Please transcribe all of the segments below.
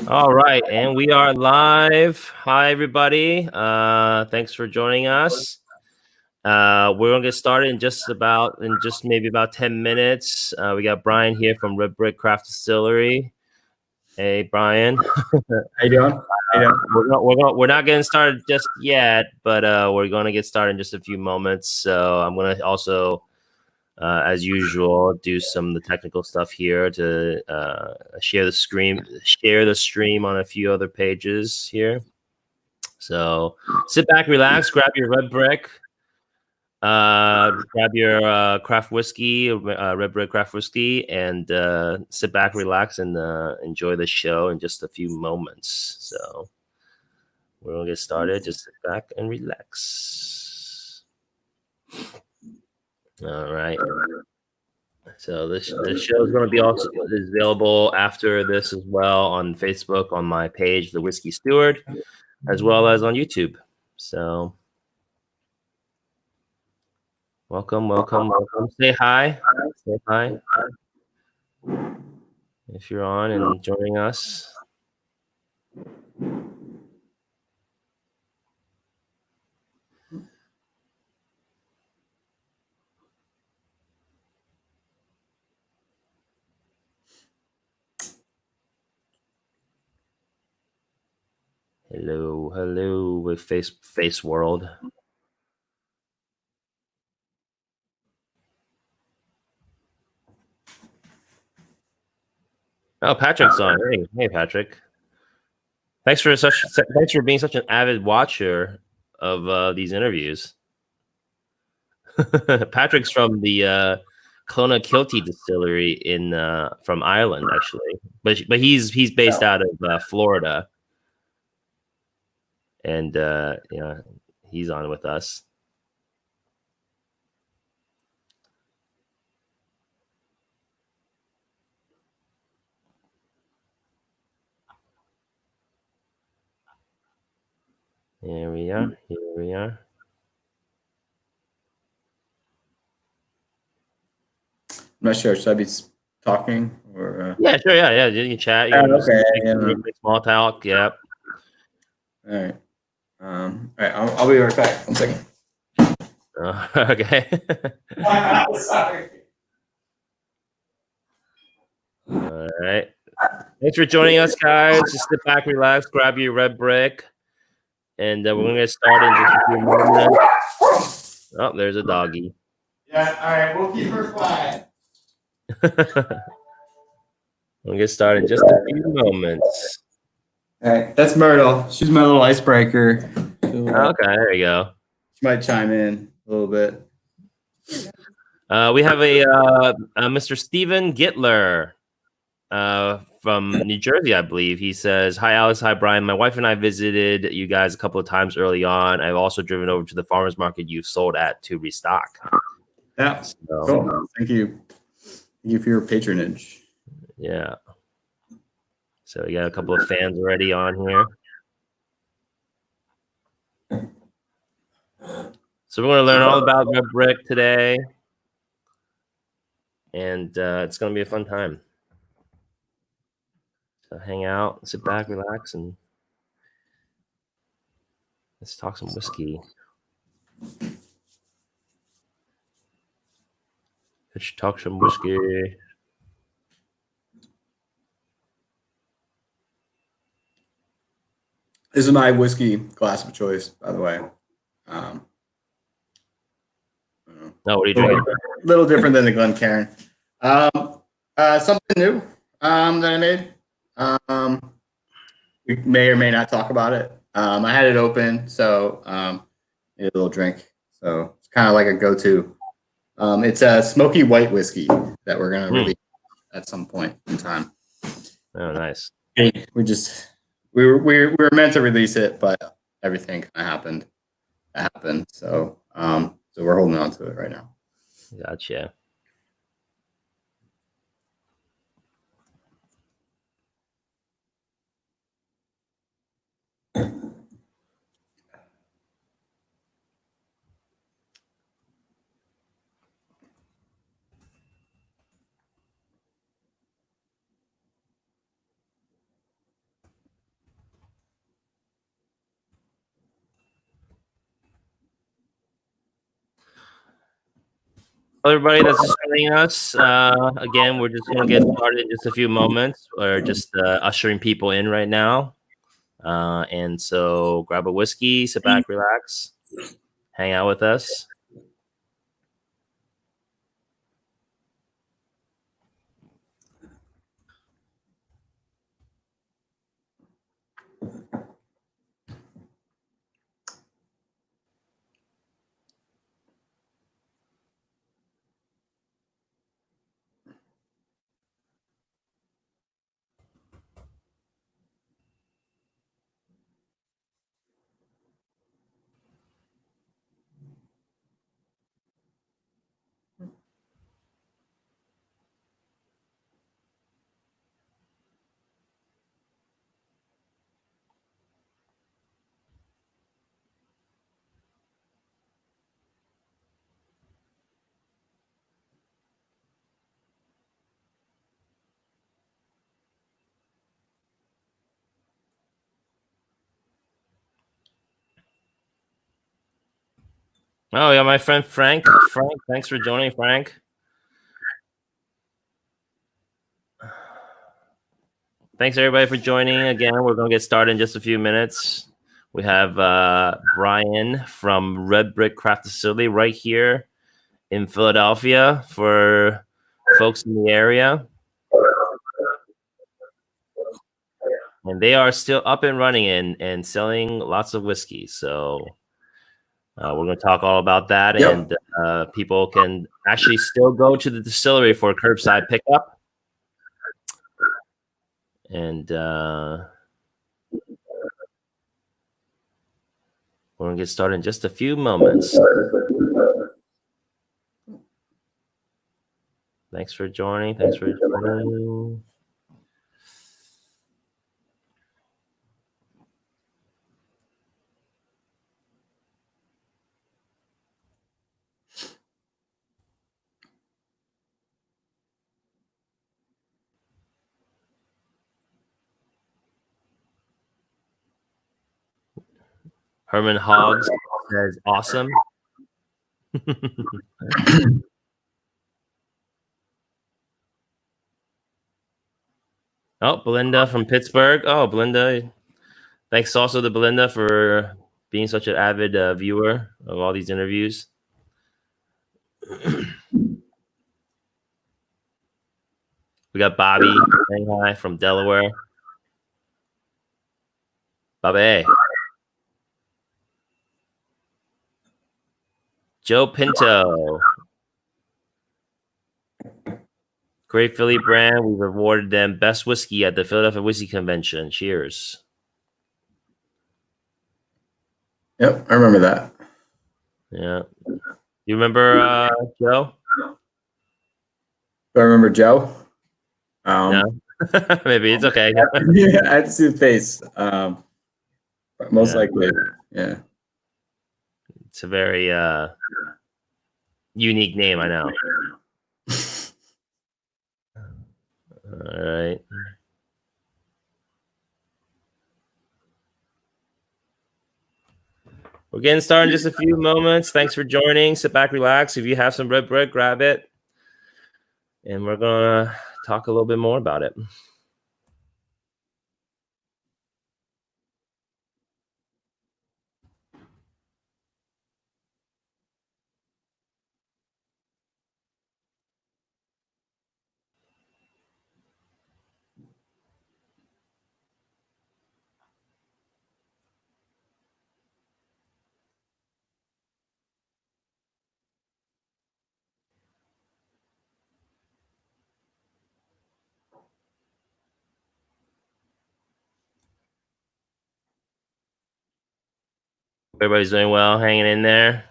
All right, and we are live. Hi, everybody. Thanks for joining us. We're gonna get started in just maybe about 10 minutes. We got Brian here from Redbrick Craft Distillery. Hey, Brian. How you doing? How you doing? We're not getting started just yet, but we're gonna get started in just a few moments. So I'm gonna also, as usual, do some of the technical stuff here to share the stream on a few other pages here. So sit back, relax, grab your Redbrick, grab your craft whiskey, Redbrick craft whiskey, and sit back, relax, and enjoy the show in just a few moments. So we're gonna get started. Just sit back and relax. All right. So this show is going to be also is available after this as well on Facebook on my page, The Whiskey Steward, as well as on YouTube. So welcome. Say hi. Say hi. If you're on and joining us. Hello with face world. Oh, Patrick's on. Hey, Patrick. Thanks for being such an avid watcher of these interviews. Patrick's from the Clonakilty distillery in from Ireland, actually, but he's based out of Florida, and he's on with us. Here we are. I'm not sure. Should I be talking or? Yeah, sure. Yeah. You can chat. You can make small talk. Yeah. All right. All right. I'll be right back. 1 second. Okay. Sorry. All right. Thanks for joining us, guys. Just sit back, relax, grab your Redbrick, and we're gonna get started in just a few moments. Oh, there's a doggy. Yeah. All right. We'll keep her quiet. We'll get started in just a few moments. All right. That's Myrtle. She's my little icebreaker. Okay, there you go. She might chime in a little bit. We have a Mr. Steven Gittler from New Jersey, I believe. He says, "Hi, Alex. Hi, Brian. My wife and I visited you guys a couple of times early on. I've also driven over to the farmers market you sold at to restock." Yeah. So, cool. Thank you. Thank you for your patronage. Yeah. So we got a couple of fans already on here. So we're going to learn all about Redbrick today. And it's going to be a fun time. So hang out, sit back, relax, and let's talk some whiskey. Let's talk some whiskey. This is my whiskey glass of choice, by the way. What are you drinking? A little different than the Glencairn. Something new that I made. We may or may not talk about it. I had it open, so made a little drink. So it's kind of like a go-to. It's a smoky white whiskey that we're gonna release at some point in time. Oh, nice. We were meant to release it, but everything kind of happened. So so we're holding on to it right now. Gotcha. Everybody that's just joining us, again, we're just going to get started in just a few moments. We're just ushering people in right now. And so grab a whiskey, sit back, relax, hang out with us. Oh, yeah, my friend Frank. Frank, thanks for joining, Frank. Thanks, everybody, for joining. Again, we're going to get started in just a few minutes. We have Brian from Redbrick Craft Facility right here in Philadelphia for folks in the area. And they are still up and running and selling lots of whiskey. So we're going to talk all about that. Yep. And people can actually still go to the distillery for curbside pickup. And we're going to get started in just a few moments. Thanks for joining. Thanks for joining. Herman Hoggs says, awesome. Oh, Belinda from Pittsburgh. Oh, Belinda. Thanks also to Belinda for being such an avid viewer of all these interviews. We got Bobby saying hi from Delaware. Bobby. Joe Pinto. Great Philly brand. We've awarded them best whiskey at the Philadelphia Whiskey Convention. Cheers. Yep, I remember that. Yeah. You remember Joe? Do I remember Joe? No. Maybe it's okay. Yeah, I had to see the face. Most likely, yeah. It's a very unique name, I know. All right. We're getting started in just a few moments. Thanks for joining. Sit back, relax. If you have some Redbrick, grab it. And we're going to talk a little bit more about it. Everybody's doing well, hanging in there.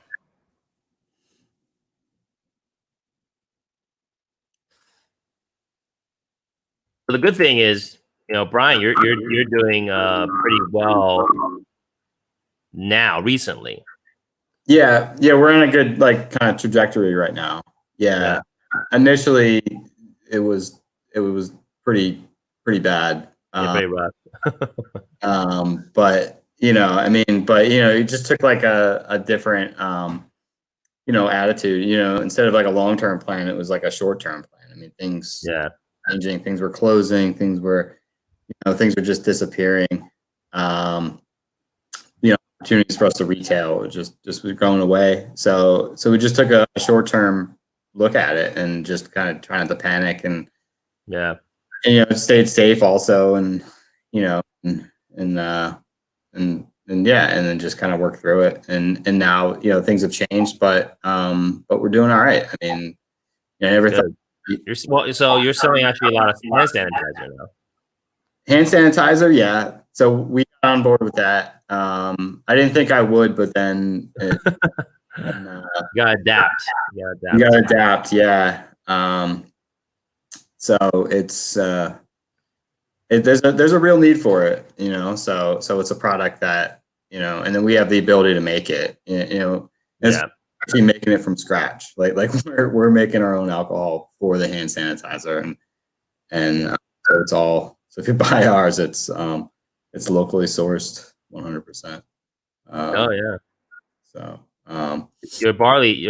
So the good thing is, Brian, you're doing pretty well now, recently. Yeah, we're in a good kind of trajectory right now. Yeah. Initially, it was pretty bad. Pretty rough. But it just took like a different attitude. Instead of like a long-term plan, it was like a short-term plan. I mean, things changing, things were closing, things were just disappearing. Opportunities for us to retail just was going away. So we just took a short-term look at it and just kind of trying not to panic and stayed safe also, and then just kind of work through it. And now things have changed, but we're doing all right. I mean, I never thought. So you're selling actually a lot of hand sanitizer now. Hand sanitizer, yeah. So we got on board with that. I didn't think I would, but then you gotta adapt. You gotta adapt, yeah. So it's there's a real need for it, So it's a product that and then we have the ability to make it. It's actually making it from scratch. Like we're making our own alcohol for the hand sanitizer, and so it's all. So if you buy ours, it's locally sourced, 100%. Oh yeah. So your barley.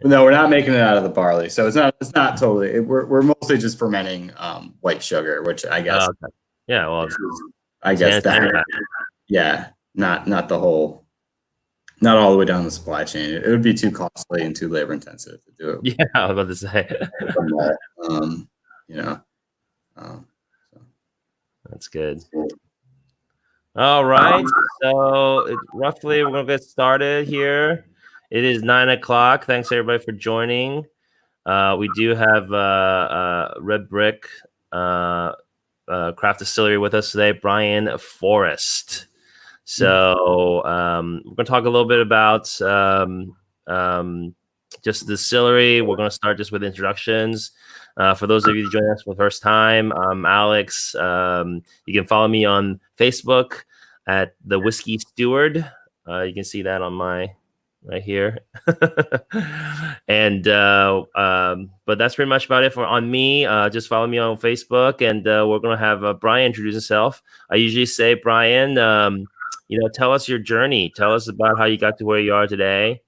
No, we're not making it out of the barley. So it's not totally. We're mostly just fermenting white sugar, which I guess. Oh, okay. Yeah. Well, I guess that. Yeah. Not the whole. Not all the way down the supply chain. It would be too costly and too labor intensive to do it. Yeah, I was about to say. That's good. All right, so roughly we're gonna get started here. It is 9:00. Thanks everybody for joining. We do have Redbrick Craft Distillery with us today, Brian Forrest. So we're gonna talk a little bit about just the distillery. We're gonna start just with introductions. For those of you joining us for the first time, I'm Alex. You can follow me on Facebook at The Whiskey Steward. You can see that on my right here. And but that's pretty much about it on me. Just follow me on Facebook, and we're gonna have Brian introduce himself. I usually say, Brian, tell us your journey. Tell us about how you got to where you are today,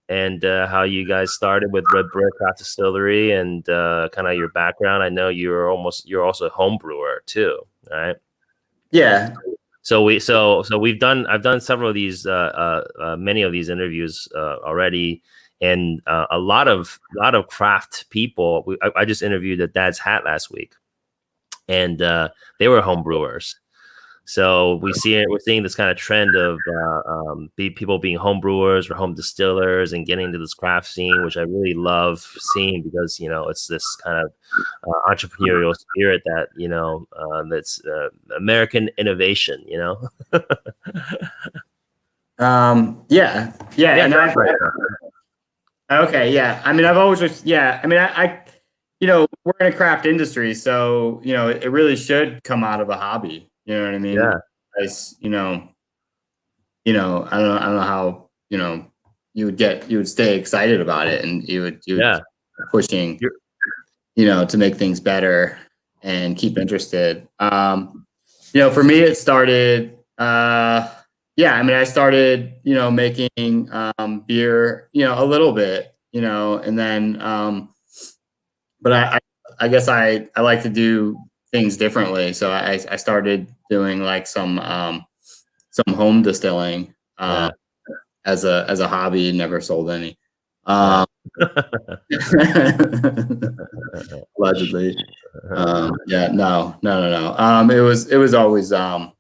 and how you guys started with Redbrick Craft Distillery, and kind of your background. I know you're also a home brewer too, right? Yeah. So I've done several of these, many of these interviews already, and a lot of craft people. I just interviewed at Dad's Hat last week, and they were home brewers. So we're seeing this kind of trend of people being home brewers or home distillers and getting into this craft scene, which I really love seeing, because it's this kind of entrepreneurial spirit that that's American innovation. Yeah. Okay. Yeah. I mean, I've always just. Yeah. I mean, I we're in a craft industry, so it really should come out of a hobby. You know what I mean? Yeah. I don't know how you would stay excited about it, and you would pushing to make things better and keep interested. For me, it started. I started making beer a little bit, and then but I guess I like to do things differently, so I started doing like some home distilling as a hobby. Never sold any, allegedly. No. It was always a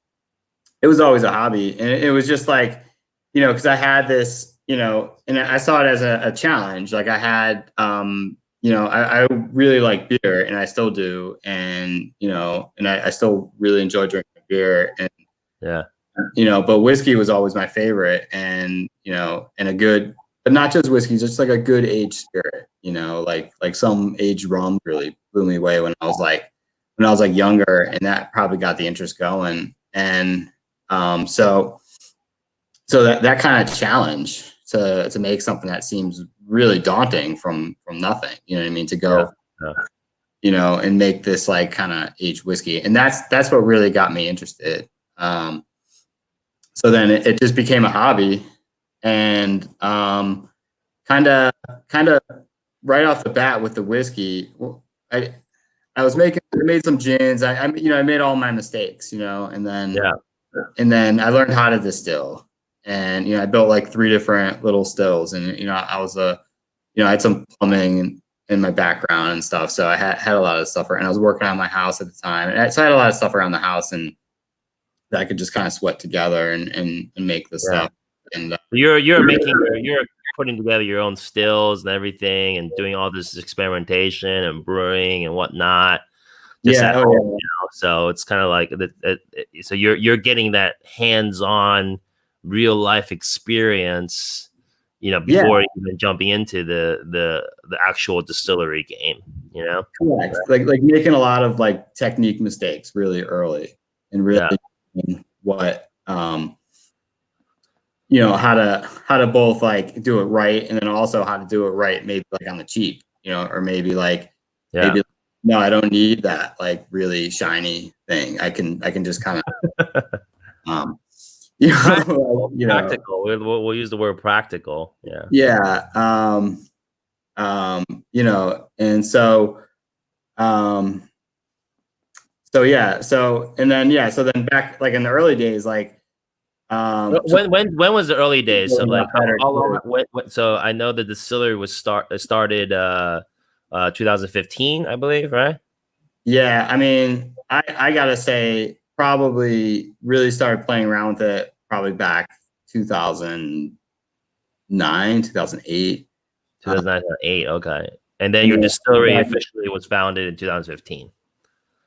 hobby, and it was just like because I had this and I saw it as a challenge. Like I had I really like beer, and I still do, and and I still really enjoy drinking beer, and but whiskey was always my favorite, and and a good, but not just whiskey, just like a good aged spirit, like some aged rum really blew me away when I was like younger, and that probably got the interest going, and so that kind of challenge to make something that seems really daunting from nothing, you know what I mean, to go and make this like kind of aged whiskey, and that's what really got me interested. So then it just became a hobby, and kind of right off the bat with the whiskey, I I made some gins. I made all my mistakes, and then I learned how to distill, and I built like 3 different little stills, and I had some plumbing in my background and stuff, so I had a lot of stuff around. I was working on my house at the time, and so I had a lot of stuff around the house, and that I could just kind of sweat together and make the stuff. And you're putting together your own stills and everything, and doing all this experimentation and brewing and whatnot. So it's kind of like so you're getting that hands-on real life experience, before even jumping into the actual distillery game. Correct. Like making a lot of like technique mistakes really early, and really what how to both like do it right, and then also how to do it right, maybe like on the cheap, or maybe maybe no, I don't need that like really shiny thing. I can just kind of practical. We'll use the word practical. And so so then back like in the early days, like when was the early days? So like how long? So I know the distillery was started 2015, I believe, right? Yeah, I mean, I gotta say, probably really started playing around with it probably back 2009, 2008. 2008, okay. And then your distillery officially was founded in 2015.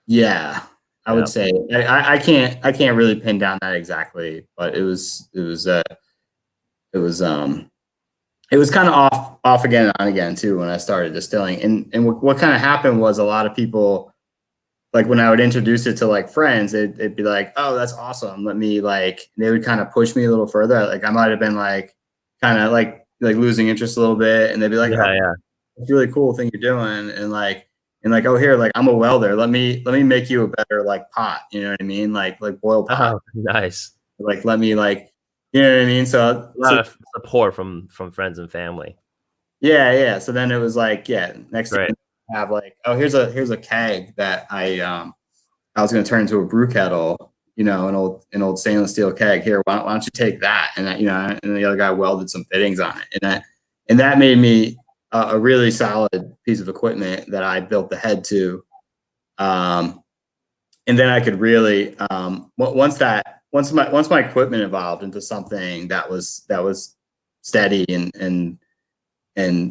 Yeah, I would say I can't really pin down that exactly, but it was kind of off again and on again too when I started distilling. And what kind of happened was a lot of people, like when I would introduce it to like friends, it'd be like, oh, that's awesome. Let me they would kind of push me a little further. Like I might've been like, kind of like losing interest a little bit. And they'd be like, it's a really cool thing you're doing. And oh, here, like I'm a welder. Let me make you a better like pot. You know what I mean? Like boil pot. Oh, nice. Like, let me you know what I mean? So a lot of support from friends and family. Yeah. So then it was like, next thing have like, oh, here's a keg that I was going to turn into a brew kettle, an old stainless steel keg. Here, why don't you take that? And and the other guy welded some fittings on it, and that made me a really solid piece of equipment that I built the head to, and then I could really once my equipment evolved into something that was steady and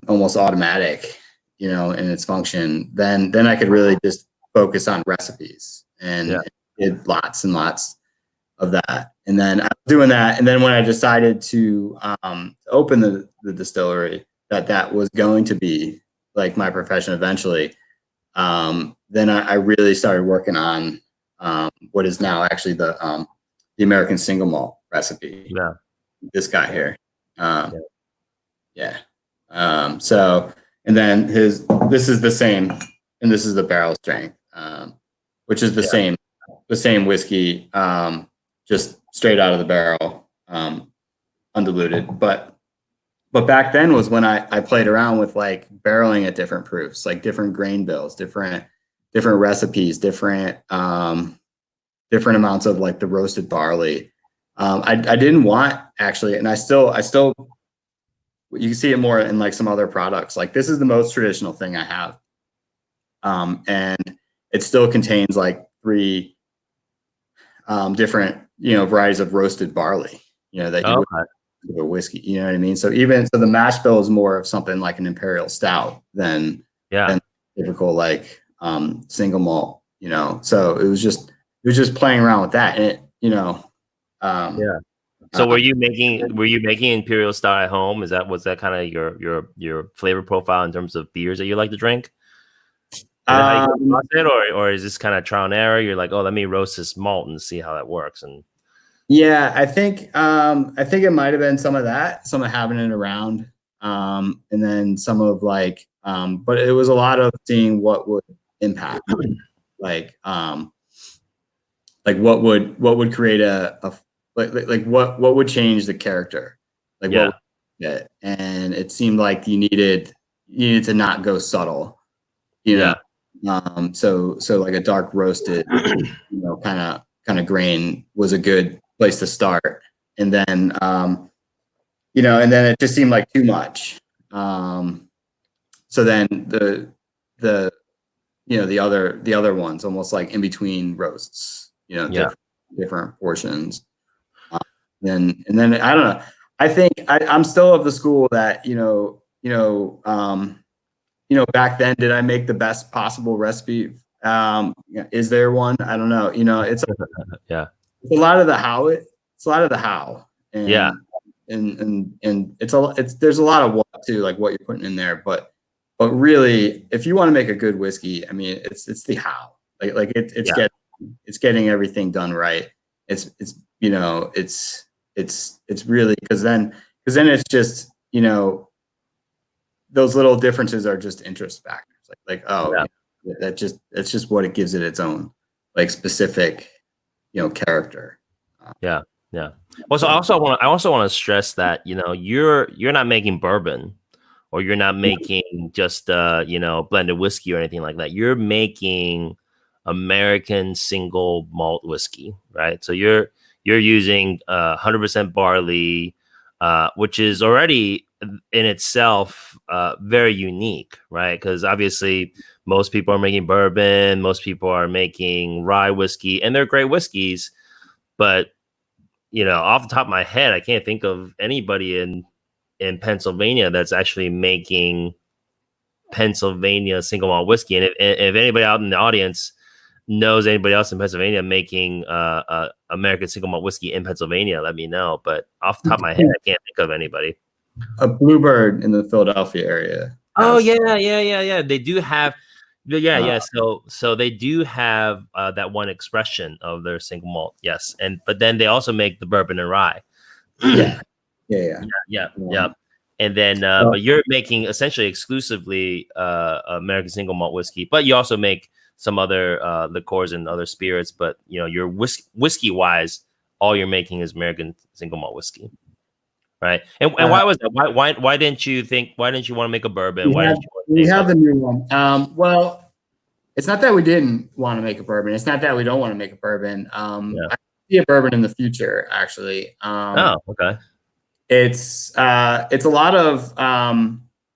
almost automatic, in its function, then I could really just focus on recipes and did lots and lots of that. And then I was doing that. And then when I decided to open the distillery, that was going to be like my profession eventually, then I really started working on what is now actually the American single malt recipe. Yeah. This guy here. So, and then this is the same, and this is the barrel strength, which is the same whiskey, just straight out of the barrel, undiluted. But back then was when I played around with like barreling at different proofs, like different grain bills, different recipes, different amounts of like the roasted barley. I didn't want actually, and I still you can see it more in like some other products. Like this is the most traditional thing I have. And it still contains like 3 different, varieties of roasted barley, that you would a whiskey, you know what I mean? So the mash bill is more of something like an imperial stout than typical like single malt, so it was just playing around with that. And it, So were you making imperial stout at home? Was that kind of your flavor profile in terms of beers that you like to drink? Or is this kind of trial and error? You're like, oh, let me roast this malt and see how that works. And I think it might have been some of that, some of having it around, and then some of like, but it was a lot of seeing what would impact, like what would create a what would change the character like Yeah. what we get. And it seemed like you needed to not go subtle, you know. Yeah. So like a dark roasted, kind of grain was a good place to start. And then and then it just seemed like too much. So then the the other ones almost like in between roasts, Yeah. different portions. And then I don't know. I think I'm still of the school that back then, did I make the best possible recipe? Is there one? I don't know. Yeah. It's a lot of the how. It's a lot of the how, Yeah. and there's a lot of what too, like what you're putting in there. But really, if you want to make a good whiskey, I mean, it's the how. It's getting everything done right. It's really because then it's just those little differences are just interest factors. That's just what it gives it its own like specific character. Yeah. Yeah. Well, so I also want to stress that you're not making bourbon, or you're not making just blended whiskey or anything like that. You're making American single malt whiskey, right? So you're using 100% barley, which is already in itself very unique, right? Because obviously most people are making bourbon, most people are making rye whiskey, and they're great whiskeys, but off the top of my head, I can't think of anybody in Pennsylvania that's actually making Pennsylvania single malt whiskey. And if anybody out in the audience knows anybody else in Pennsylvania making American single malt whiskey in Pennsylvania, let me know. But off the top of my head, I can't think of anybody. A Bluebird in the Philadelphia area. Oh yeah. They do have. Yeah. So they do have that one expression of their single malt. Yes, but then they also make the bourbon and rye. Yeah. And then, but you're making essentially exclusively American single malt whiskey, but you also make some other liqueurs and other spirits. But your whiskey wise, all you're making is American single malt whiskey, right? And why was that? Why didn't you think? Why didn't you want to make a bourbon? We have the new one. Well, it's not that we didn't want to make a bourbon. It's not that we don't want to make a bourbon. I see a bourbon in the future, actually. Okay. It's a lot of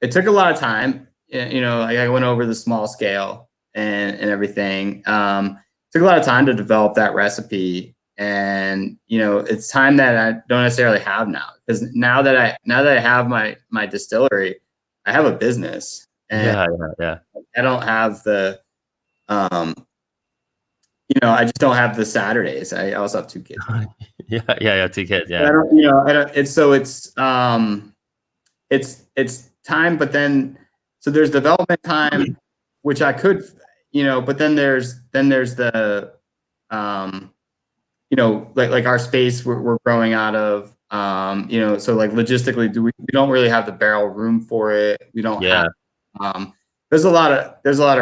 it took a lot of time. I went over the small scale and everything. Took a lot of time to develop that recipe, and it's time that I don't necessarily have now, because now that I have my distillery, I have a business, and I don't have the I just don't have the Saturdays. I also have 2 kids. Yeah, 2 kids. Yeah. I don't. It's time, but then so there's development time, which I could, but then there's the, like our space we're growing out of, so like logistically, we don't really have the barrel room for it. We don't have. There's a lot of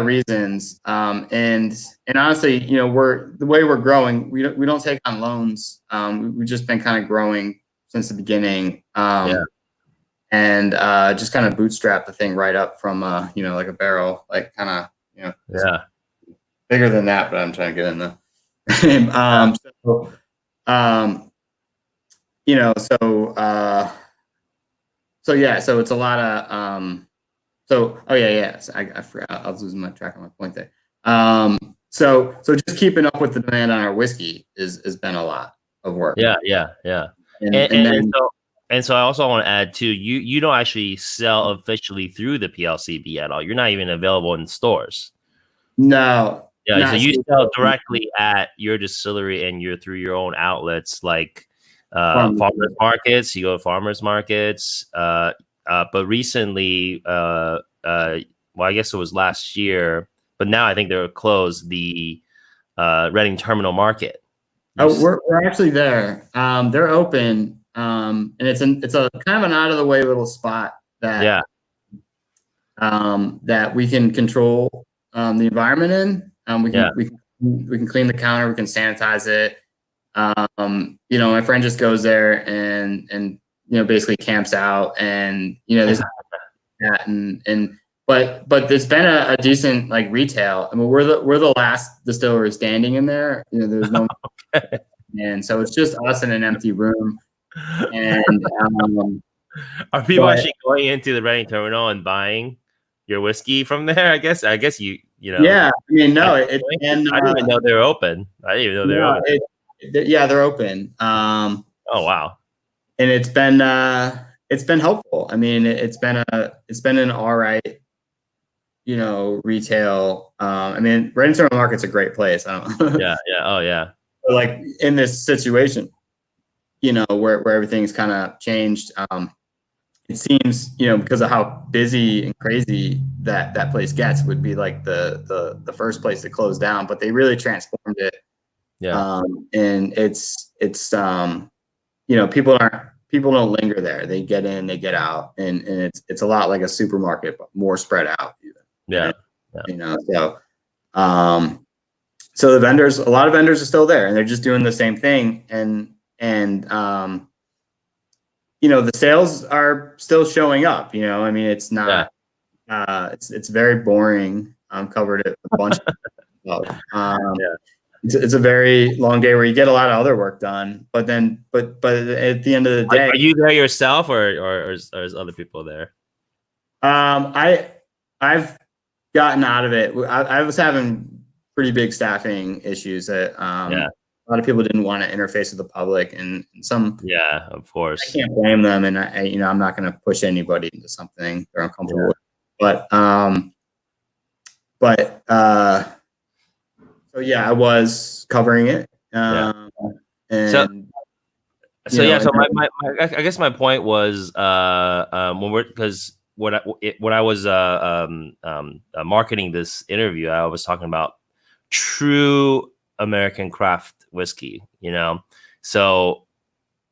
reasons, and honestly, the way we're growing, we don't take on loans. We've just been kind of growing since the beginning, and just kind of bootstrap the thing right up from like a barrel, like kind of bigger than that, but I'm trying to get in the so it's a lot of So I forgot. I was losing my track on my point there. So just keeping up with the demand on our whiskey has been a lot of work. Yeah. And so I also want to add too, you don't actually sell officially through the PLCB at all. You're not even available in stores. No. Yeah. So you sell directly at your distillery, and you're through your own outlets like farmers markets. You go to farmers markets. But recently, well, I guess it was last year, but now I think they're closed, the Reading Terminal Market. We're actually there. They're open, and it's a kind of an out of the way little spot that that we can control the environment in. We can clean the counter, we can sanitize it. My friend just goes there and basically camps out, and there's that, but there's been a decent like retail. I mean, we're the last distillery standing in there. There's no, and so it's just us in an empty room. And are people actually going into the Reading terminal and buying your whiskey from there? I guess you know. Yeah, I mean, no, I didn't even know they were open. I didn't even know they were open. Yeah, they're open. Oh wow! And it's been helpful. I mean, it's been an all right, retail. I mean, Reading Terminal Market's a great place. I don't yeah. Oh yeah. Like in this situation, where everything's kind of changed. It seems, because of how busy and crazy that place gets, would be like the first place to close down. But they really transformed it. Yeah. And it's people don't linger there. They get in, they get out, and it's a lot like a supermarket, but more spread out. Yeah. So a lot of vendors are still there, and they're just doing the same thing. And the sales are still showing up. I mean, it's not. It's very boring. Covered it a bunch of stuff. It's a very long day where you get a lot of other work done, but at the end of the day, are you there yourself, or is other people there? I've gotten out of it. I was having pretty big staffing issues that a lot of people didn't want to interface with the public, and some. Yeah, of course. I can't blame them, and I'm not going to push anybody into something they're uncomfortable with. So yeah, I was covering it. And so my I guess my point was when I was marketing this interview, I was talking about true American craft whiskey. So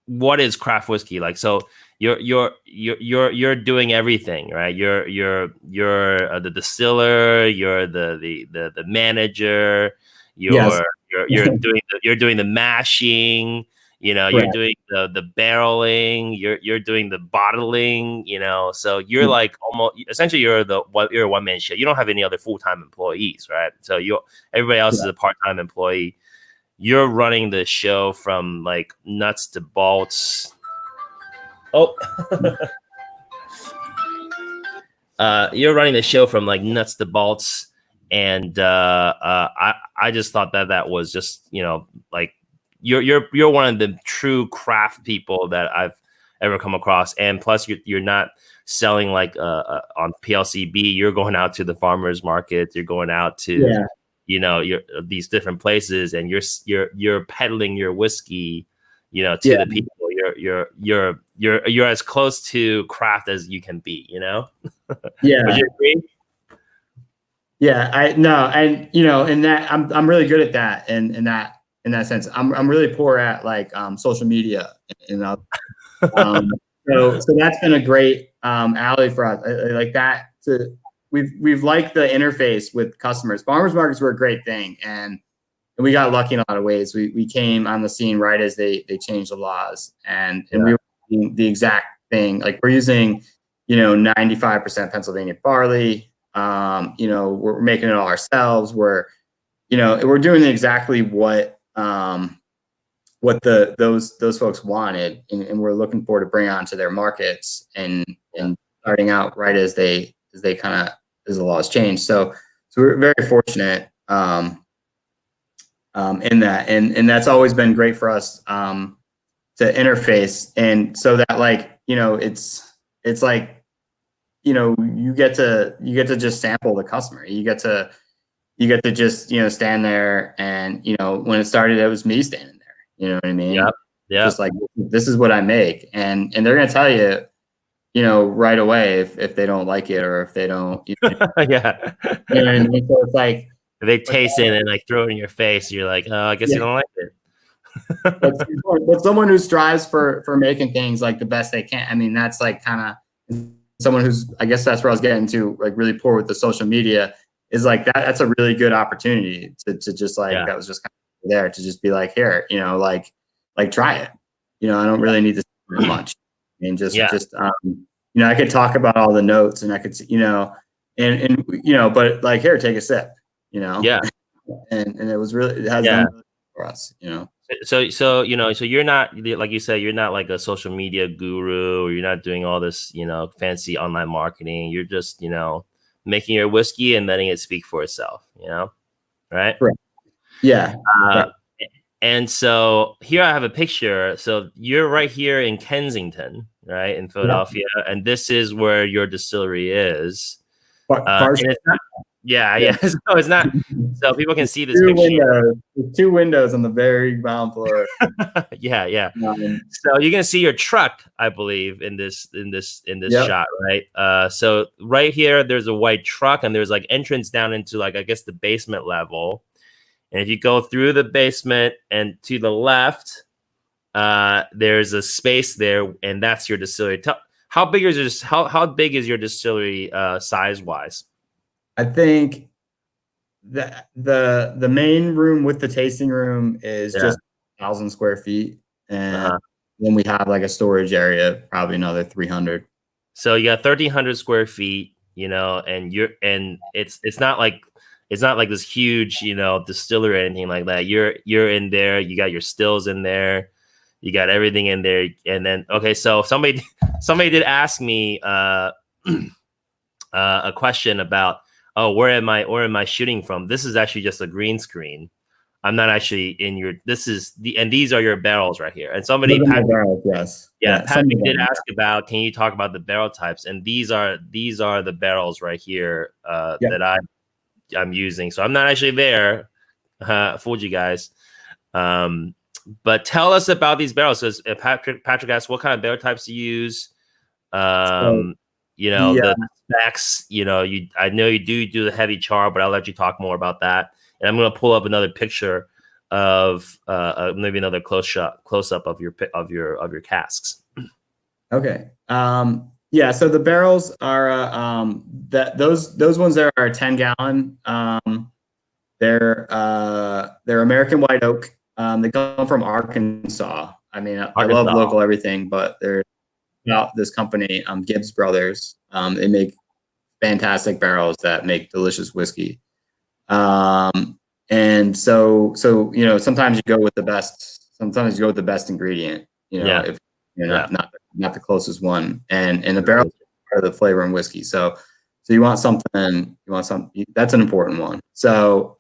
what is craft whiskey like? So you're doing everything, right? You're the distiller, you're the manager, you're doing the mashing, you're doing the barreling, you're doing the bottling, so you're like almost essentially you're a one-man show. You don't have any other full-time employees, right? So everybody else is a part-time employee. You're running the show from like nuts to bolts. You're running the show from like nuts to bolts, and I just thought that was just like you're one of the true craft people that I've ever come across, and plus you're not selling like on PLCB. You're going out to the farmers markets. You're going out to you're these different places, and you're peddling your whiskey, to the people. You're as close to craft as you can be, Yeah. Would you agree? Yeah, and in that I'm really good at that, and in that sense, I'm really poor at like social media, so that's been a great alley for us. I like that. We've liked the interface with customers. Farmers markets were a great thing, and we got lucky in a lot of ways. We came on the scene right as they changed the laws, and we were doing the exact thing. Like we're using 95% Pennsylvania barley. We're making it all ourselves. We're doing exactly what those folks wanted, and we're looking forward to bring onto their markets and starting out right as the laws change. So we're very fortunate in that, and that's always been great for us to interface, and so that like it's like you get to just sample the customer. You get to just stand there, and when it started, it was me standing there. You know what I mean? Yeah. Just like, this is what I make, and they're gonna tell you, right away if they don't like it, or if they don't. Yeah. And so it's like if they taste it and like throw it in your face, you're like, oh, I guess you don't like it. but someone who strives for making things like the best they can. I mean, that's like kind of someone who's, I guess that's where I was getting to, like really poor with the social media, is like that's a really good opportunity to just like, that was just kind of there to just be like, here, like try it. I don't really need to say much. And I could talk about all the notes, and I could, and but like, here, take a sip, Yeah. and it was really, it has Yeah. done really for us, So you're not, like you said, you're not like a social media guru, or you're not doing all this, fancy online marketing. You're just, making your whiskey and letting it speak for itself, right? Correct. Yeah. Uh, and so here I have a picture. So you're right here in Kensington, right, in Philadelphia, and this is where your distillery is. And it's not, yeah. So it's not. So people can see this picture. Two windows on the very ground floor. Yeah. So you're gonna see your truck, I believe, in this shot, right? So right here, there's a white truck, and there's like entrance down into, like, I guess, the basement level. And if you go through the basement and to the left, there's a space there, and that's your distillery. How big is your distillery size wise? I think the main room with the tasting room is just 1,000 square feet, and then we have like a storage area, probably another 300. So you got 1,300 square feet, and it's not like this huge, distillery or anything like that. You're in there. You got your stills in there. You got everything in there. And then, okay, so somebody did ask me a question about, oh, where am I shooting from? This is actually just a green screen. I'm not actually in your. And these are your barrels right here. And Patrick did ask about, can you talk about the barrel types? And these are the barrels right here that I'm using. So I'm not actually there. Fooled you guys. But tell us about these barrels. So Patrick asked what kind of barrel types to use. The specs. I know you do the heavy char, but I'll let you talk more about that. And I'm going to pull up another picture of maybe another close up of your casks. Okay. So the barrels are those ones there are 10 gallon. They're American white oak. They come from Arkansas. I mean, I love local everything, but they're about this company, Gibbs Brothers. They make fantastic barrels that make delicious whiskey. And so sometimes you go with the best. Sometimes you go with the best ingredient. If you're not the closest one, and the barrels are the flavor in whiskey. So you want something. That's an important one. So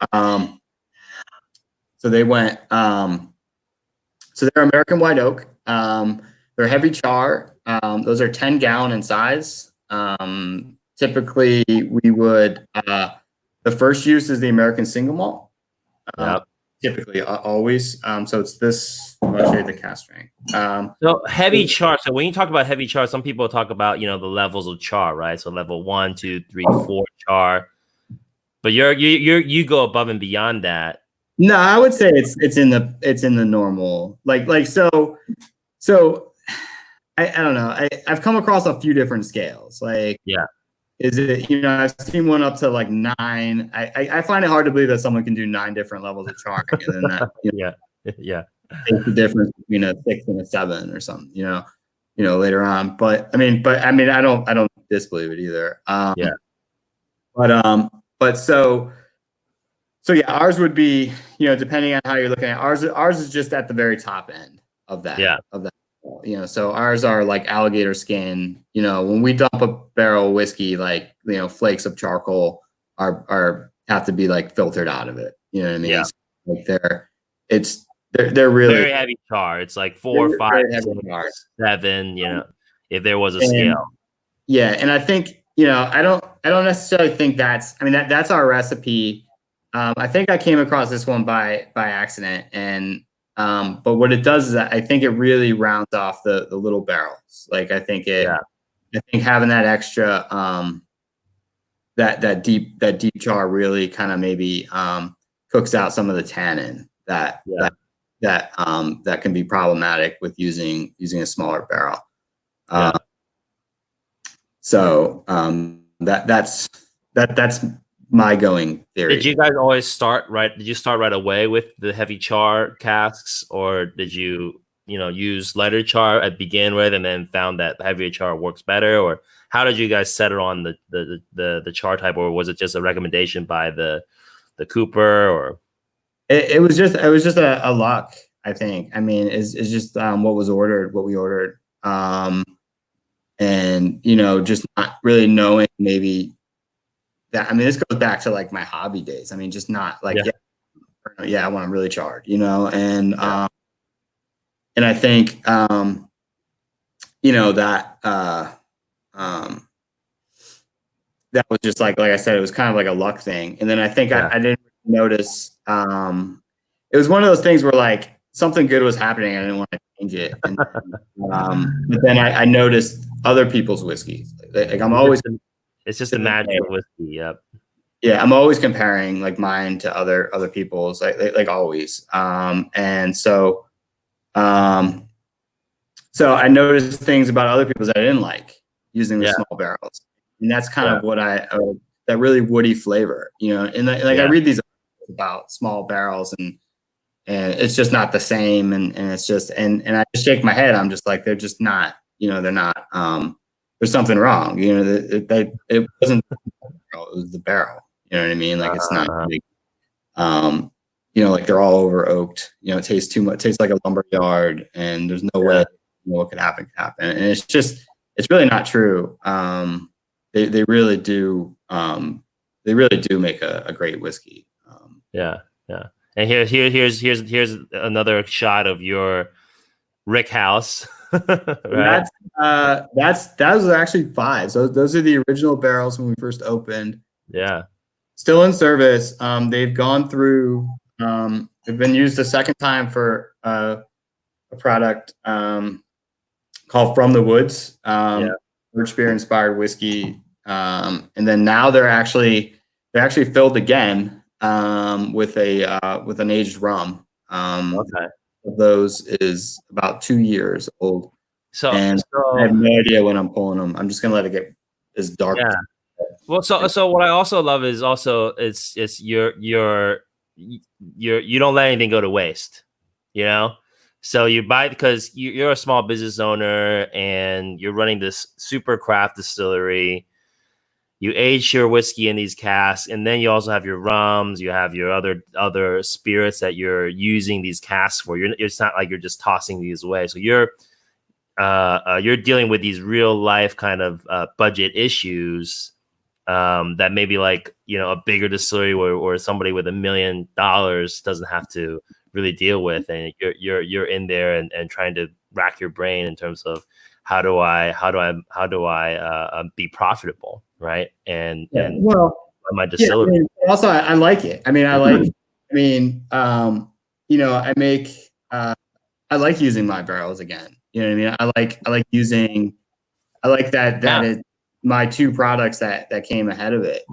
they went. So they're American white oak. They're heavy char. Those are 10 gallon in size. Typically, we would. The first use is the American single malt. Typically, always. So it's this. I'll show you the cask strength. So heavy char. So when you talk about heavy char, some people talk about the levels of char, right? So level 1, 2, 3, 4 char. But you go above and beyond that. No, I would say it's in the normal so. I don't know. I've come across a few different scales. Is it, I've seen one up to like 9. I find it hard to believe that someone can do 9 different levels of charring, and then that, takes the difference between a 6 and a 7 or something, later on. But I mean, I don't disbelieve it either. So yeah, ours would be, depending on how you're looking at it, ours is just at the very top end of that. So ours are like alligator skin. When we dump a barrel of whiskey, flakes of charcoal have to be like filtered out of it. You know what I mean? Yeah. So, they're really very heavy char. It's like 4, 5, 6, 7. If there was a scale. Yeah, and I think I don't necessarily think that's our recipe. I think I came across this one by accident, and but what it does is I think it really rounds off the little barrels. I think having that extra that deep char really kind of maybe cooks out some of the tannin that can be problematic with using a smaller barrel. So that's my going theory. Did you guys always start right? Did you start right away with the heavy char casks, or did you use lighter char at begin with, and then found that heavier char works better, or how did you guys settle on the char type, or was it just a recommendation by the cooper, or? It was just a luck, I think. I mean, it's just what we ordered, and just not really knowing maybe that. I mean, this goes back to like my hobby days. I mean, just not like yeah, I want them really charred, and and I think that that was just like I said, it was kind of like a luck thing. And then I think I didn't notice. It was one of those things where like something good was happening and I didn't want to change it. And but then I noticed other people's whiskeys. Like I'm always, it's just the magic of whiskey. Yep. Yeah, I'm always comparing like mine to other people's, like always. And so so I noticed things about other people's that I didn't like using the small barrels. And that's kind of what that really woody flavor, and like I read these about small barrels and it's just not the same. And it's just, and I just shake my head. I'm just like, they're just not, they're not, there's something wrong, it wasn't, it was the barrel, you know what I mean? Like, it's not like, like they're all over oaked, it tastes too much, tastes like a lumber yard, and there's no way what could happen. And it's just, it's really not true. They really do make a great whiskey. Yeah. And here's another shot of your rick house. Right? That was actually 5. So those are the original barrels when we first opened. Yeah. Still in service. They've gone through. They've been used a second time for a product called From the Woods. Birch beer inspired whiskey, and then now they're actually filled again with an aged rum. Those is about 2 years old. So I have no idea when I'm pulling them. I'm just gonna let it get as dark. Yeah. Well, so what I also love is also it's you don't let anything go to waste, So you buy because you're a small business owner and you're running this super craft distillery. You age your whiskey in these casks, and then you also have your rums. You have your other spirits that you're using these casks for. It's not like you're just tossing these away. So you're dealing with these real life kind of budget issues that maybe like a bigger distillery or somebody with $1 million doesn't have to really deal with, and you're in there and trying to rack your brain in terms of how do I be profitable, right? And my distillery. Yeah, also, I like it. I mean, I like using my barrels again. You know what I mean? I like that is my 2 products that came ahead of it.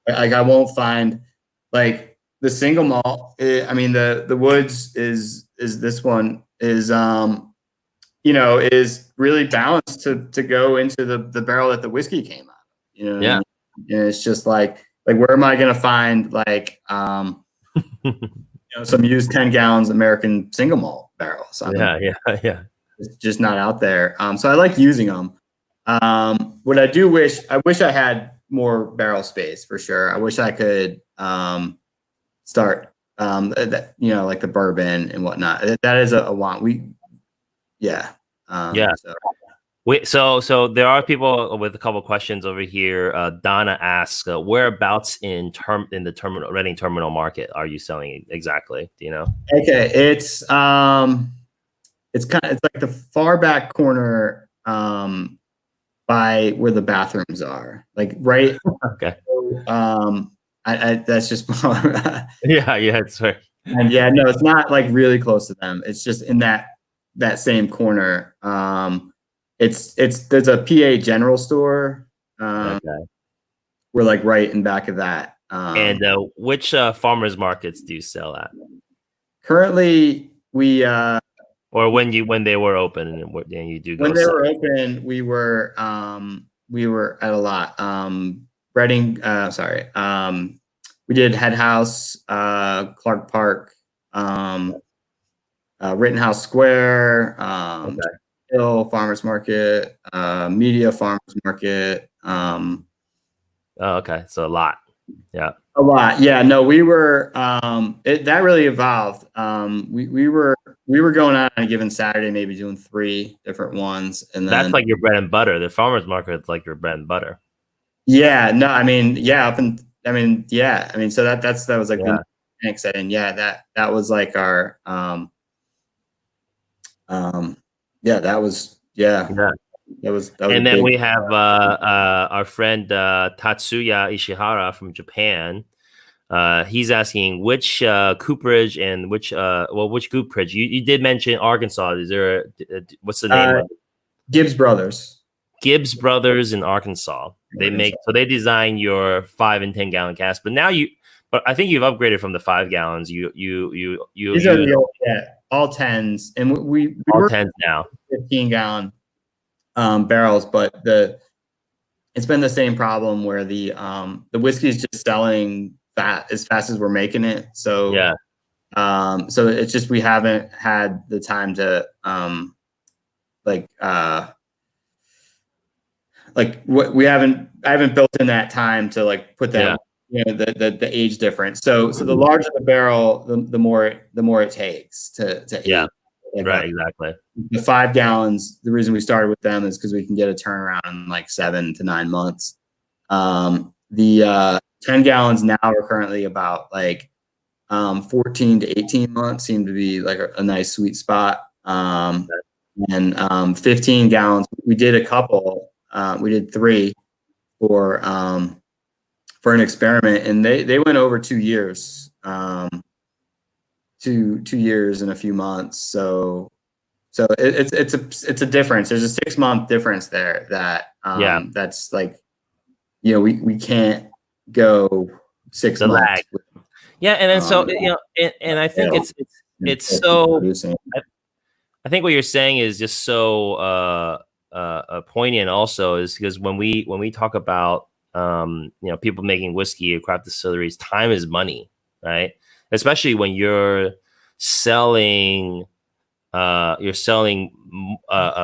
Like I won't find like the single malt. The Woods is this one is is really balanced to go into the barrel that the whiskey came out. What I mean? And it's just like where am I going to find like some used 10 gallons American single malt barrels? It's just not out there. So I like using them. What I wish I had more barrel space for sure. I wish I could start like the bourbon and whatnot. That is a want. So there are people with a couple of questions over here. Donna asks, whereabouts in the Reading terminal market are you selling exactly? Do you know? Okay, it's like the far back corner by where the bathrooms are, like right. Okay. That's just it's right. And no, it's not like really close to them. It's just in that same corner. There's a PA general store. We're like right in back of that. And which farmers markets do you sell at? Currently, we or when they were open and you do go when they were open, we were at a lot. Reading, we did Head House, Clark Park, Rittenhouse Square, Okay. Hill Farmers Market, Media Farmers Market. Oh, okay. So a lot. Yeah. A lot. Yeah, no, we were that really evolved. We were going out on a given Saturday, maybe doing 3 different ones. And That's then like your bread and butter. The farmers market is like your bread and butter. yeah, no, I mean, yeah, yeah, I mean, so that was like the Yeah. mechanics set in. Yeah, that was like our yeah, Yeah. that was a And then big we have our friend Tatsuya Ishihara from Japan. He's asking which cooperage and which cooperage. You did mention Arkansas. Is there what's the name uh of it? Gibbs Brothers. Gibbs Brothers in Arkansas. Arkansas. So they design your 5 and 10 gallon casks. But I think you've upgraded from the 5 gallons. You These are use the old, yeah, all 10s, and we all were tens now. 15-gallon barrels, but it's been the same problem where the whiskey is just selling as fast as we're making it. So Yeah, so it's just we haven't had the time to like what we haven't I haven't built in that time to like put yeah, that, the age difference. So the larger the barrel, the more it takes to yeah. age. Like Right, exactly. the 5 gallons, the reason we started with them is because we can get a turnaround in like 7 to 9 months. The 10 gallons now are currently about like 14 to 18 months seem to be like a nice sweet spot. And 15 gallons, we did a couple, we did 3 for an experiment, and they went over 2 years, 2 years and a few months. So it's a difference. There's a 6 month difference there that Yeah, that's like, we can't go six the lag. months with, Yeah, and then so um and I think sales and it's still keep so. producing. I think what you're saying is just so poignant. Also, is because when we talk about people making whiskey at craft distilleries, time is money, right? Especially when selling you're selling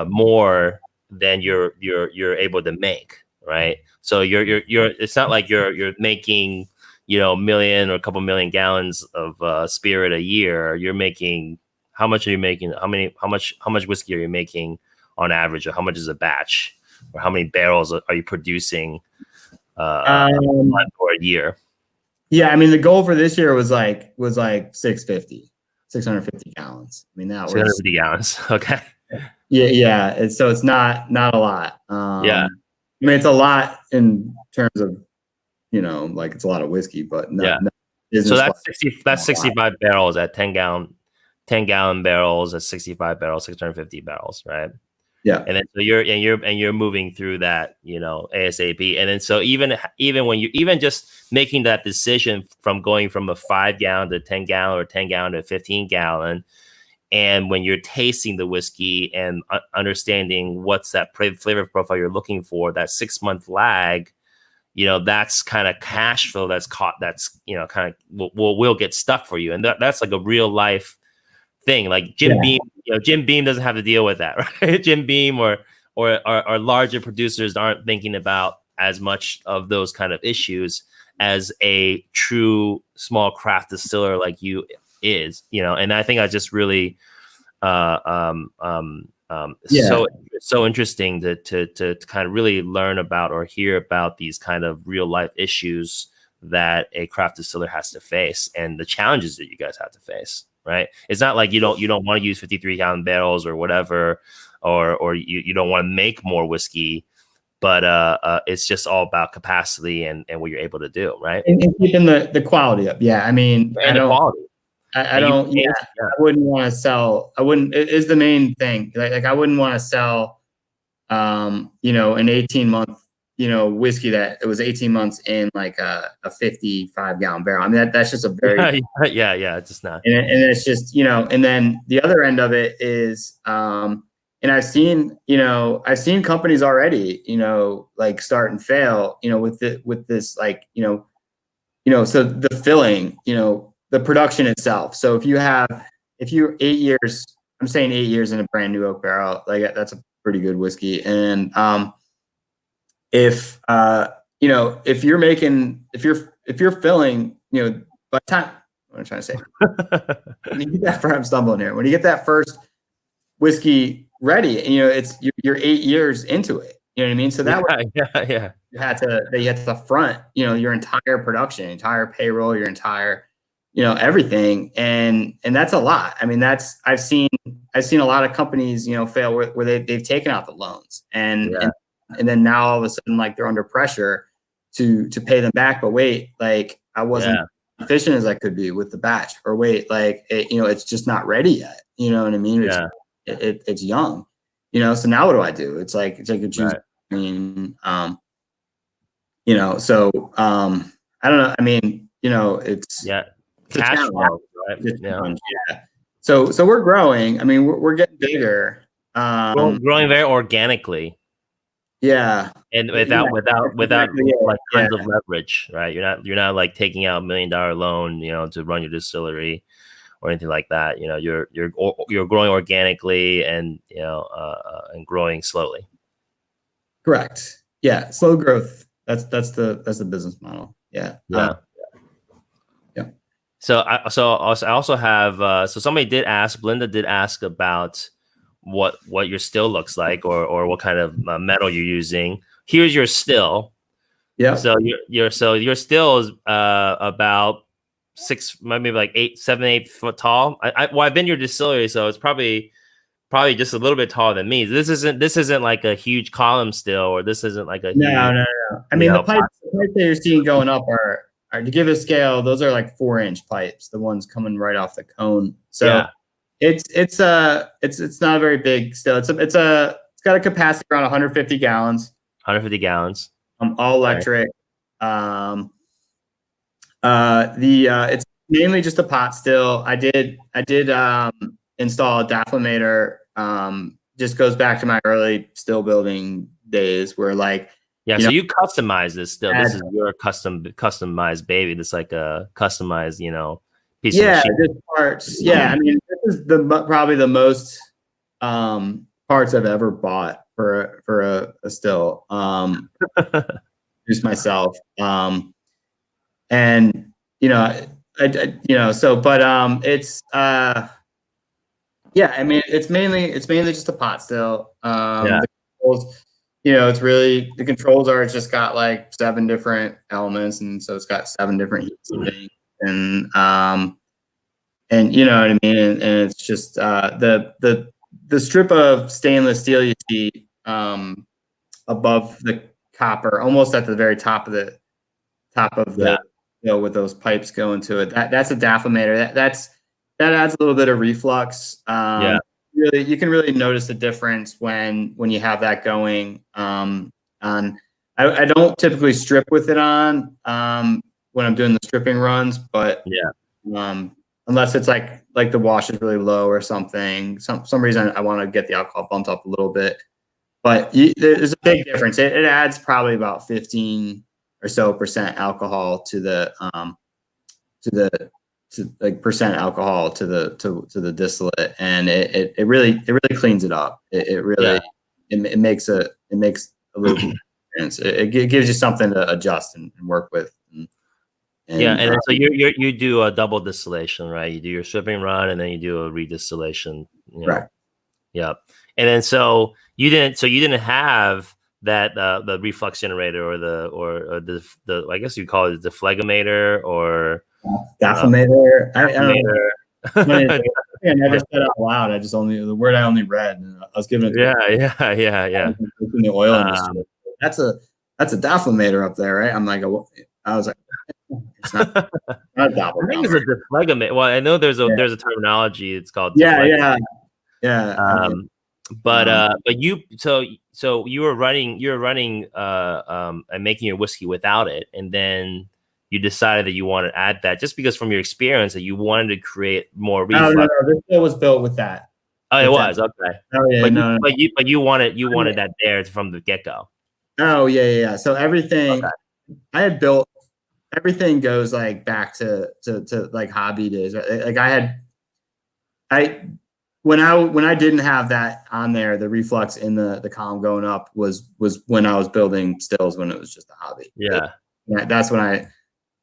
more than you're able to make, right? So you're it's not like you're making million or a couple million gallons of spirit a year. You're making how much are you making? How much whiskey are you making on average, or how much is a batch, or how many barrels are you producing a Um, month or a year? yeah, I mean the goal for this year was like 650 gallons. I mean that was 650 gallons. Okay. yeah. So it's not a lot. Yeah. I mean it's a lot in terms of like it's a lot of whiskey, but Yeah. not So business wise. that's 65 barrels at 10 gallon barrels at 65 barrels, 650 barrels, right? Yeah. And then so you're moving through that, ASAP. And then so even when you even just making that decision from going from a 5 gallon to 10 gallon or 10 gallon to 15 gallon, and when you're tasting the whiskey and understanding what's that flavor profile you're looking for, that 6 month lag, that's kind of cash flow that's caught. That's kind of will get stuck for you, and that's like a real life thing. Like Jim Beam, Jim Beam doesn't have to deal with that, right? Jim Beam or larger producers aren't thinking about as much of those kind of issues as a true small craft distiller like you is, and I think I just really uh, um, um, Yeah. so interesting to kind of really learn about or hear about these kind of real life issues that a craft distiller has to face, and the challenges that you guys have to face. Right? It's not like you don't want to use 53-gallon barrels or whatever, or you don't want to make more whiskey, but it's just all about capacity and what you're able to do, right? And keeping the quality up. Yeah. I mean, And the quality. I And you don't, yeah, yeah. I wouldn't want to sell. I wouldn't, it is the main thing. Like I wouldn't want to sell, an 18-month, whiskey that it was 18 months in like a 55-gallon barrel. I mean, that's just a very, Yeah, it's just not. and it's just, and then the other end of it is, and I've seen companies already, like start and fail, with this, like, so the filling, the production itself. So if you have, if you're 8 years, I'm saying 8 years in a brand new oak barrel, like that's a pretty good whiskey. And if you know, if you're filling, you know, by the time, what I'm trying to say, when you get that, I'm stumbling here. When you get that first whiskey ready, and you know, you're 8 years into it. You know what I mean? So that way, yeah. you had to front, you know, your entire production, entire payroll, your entire, you know, everything, and that's a lot. I mean, that's I've seen a lot of companies, you know, fail where they've taken out the loans, and then now all of a sudden, like, they're under pressure to pay them back. But wait, like, I wasn't efficient as I could be with the batch, or wait, like, you know, it's just not ready yet. You know what I mean? It's young, you know. So now what do I do? It's like a choose. Right. I mean, you know, so I don't know. I mean, you know, it's cash flow, right? Yeah. So we're growing. I mean, we're getting bigger. Growing very organically. Yeah. And without like tons of leverage, right? You're not like taking out $1 million loan, you know, to run your distillery or anything like that. You know, you're growing organically, and you know, and growing slowly. Correct. Yeah, slow growth. That's the business model. Yeah. Yeah. So I also have so somebody did ask, Belinda did ask about what your still looks like, or what kind of metal you're using. Here's your still. Yeah. So your still is about 6, maybe like 7, 8 foot tall. I've been to your distillery, so it's probably just a little bit taller than me. This isn't like a huge column still, or this isn't like a no. I mean, the pipes that you're seeing going up are, to give a scale, those are like 4-inch pipes, the ones coming right off the cone. So it's not a very big still. It's got a capacity around 150 gallons. 150 gallons. All electric. It's mainly just a pot still. I did install a deaffumator. Just goes back to my early still building days, where, like, so you customize this still. This is your customized baby. This is like a customized, you know, piece of machine. This parts. Yeah, I mean, this is probably the most parts I've ever bought for a still. Just myself. And you know, it's I mean, it's mainly just a pot still. The controls, you know, it's really, the controls are, it's just got like 7 different elements, and so it's got 7 different heats and things, and you know what I mean, and it's just the strip of stainless steel you see above the copper, almost at the very top of the you know, with those pipes going to it. That's a deaffumator. That adds a little bit of reflux. Really, you can really notice the difference when you have that going. I don't typically strip with it on when I'm doing the stripping runs, but unless it's like the wash is really low or something, some reason I want to get the alcohol bumped up a little bit. But there's a big difference. It adds probably about 15 or so percent alcohol to the percent alcohol to the distillate, and it really cleans it up. It really it makes a little difference. It gives you something to adjust and work with. And so you do a double distillation, right? You do your stripping run, and then you do a redistillation. You know? Right. Yeah. And then so you didn't have that the reflux generator or the I guess you call it the deflegator or deaffumator. I don't know. I never said it out loud. The word I only read, and I was giving it. Yeah. In the oil industry, that's a deaffumator up there, right? I'm like, I was like, it's not a deaffumator. I think it's a deflegator. Well, I know there's a terminology. It's called yeah. But you were running and making your whiskey without it, and then you decided that you wanted to add that just because from your experience that you wanted to create more reflux. No, this still was built with that. Oh, it was okay. Oh yeah, but you wanted that there from the get go. Oh yeah. So everything I had built, everything goes like back to like hobby days. Like I when I didn't have that on there, the reflux in the column going up was when I was building stills, when it was just a hobby. Yeah. That's when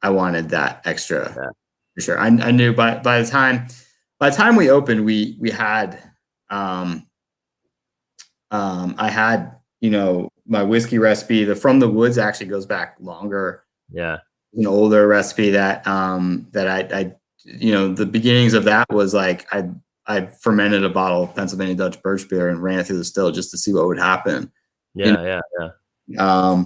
I wanted that extra, for sure. I knew by the time we opened, we had I had, my whiskey recipe. The From the Woods actually goes back longer. Yeah. An older recipe that I the beginnings of that was like I fermented a bottle of Pennsylvania Dutch birch beer and ran it through the still just to see what would happen. Yeah. I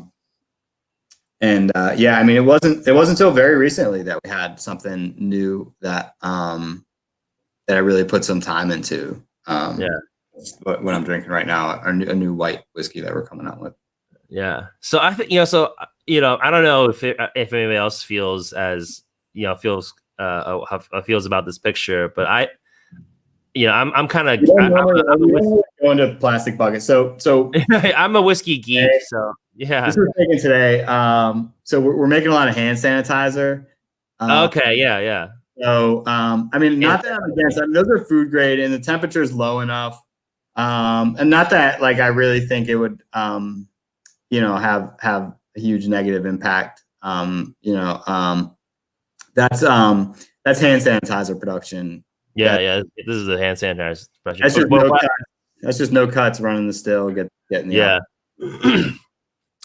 mean, it wasn't until very recently that we had something new that that I really put some time into. What I'm drinking right now, a new white whiskey that we're coming out with. Yeah. So I think, I don't know if anybody else feels as, feels about this picture, but I'm kind of going to plastic buckets. So I'm a whiskey geek. So yeah. This was taken today. So we're making a lot of hand sanitizer. Okay. Yeah. So I mean, not that I'm against. I mean, those are food grade, and the temperature is low enough. And not that like I really think it would have a huge negative impact. That's hand sanitizer production. Yeah. This is a hand sanitizer production. That's just no cuts running the still, getting the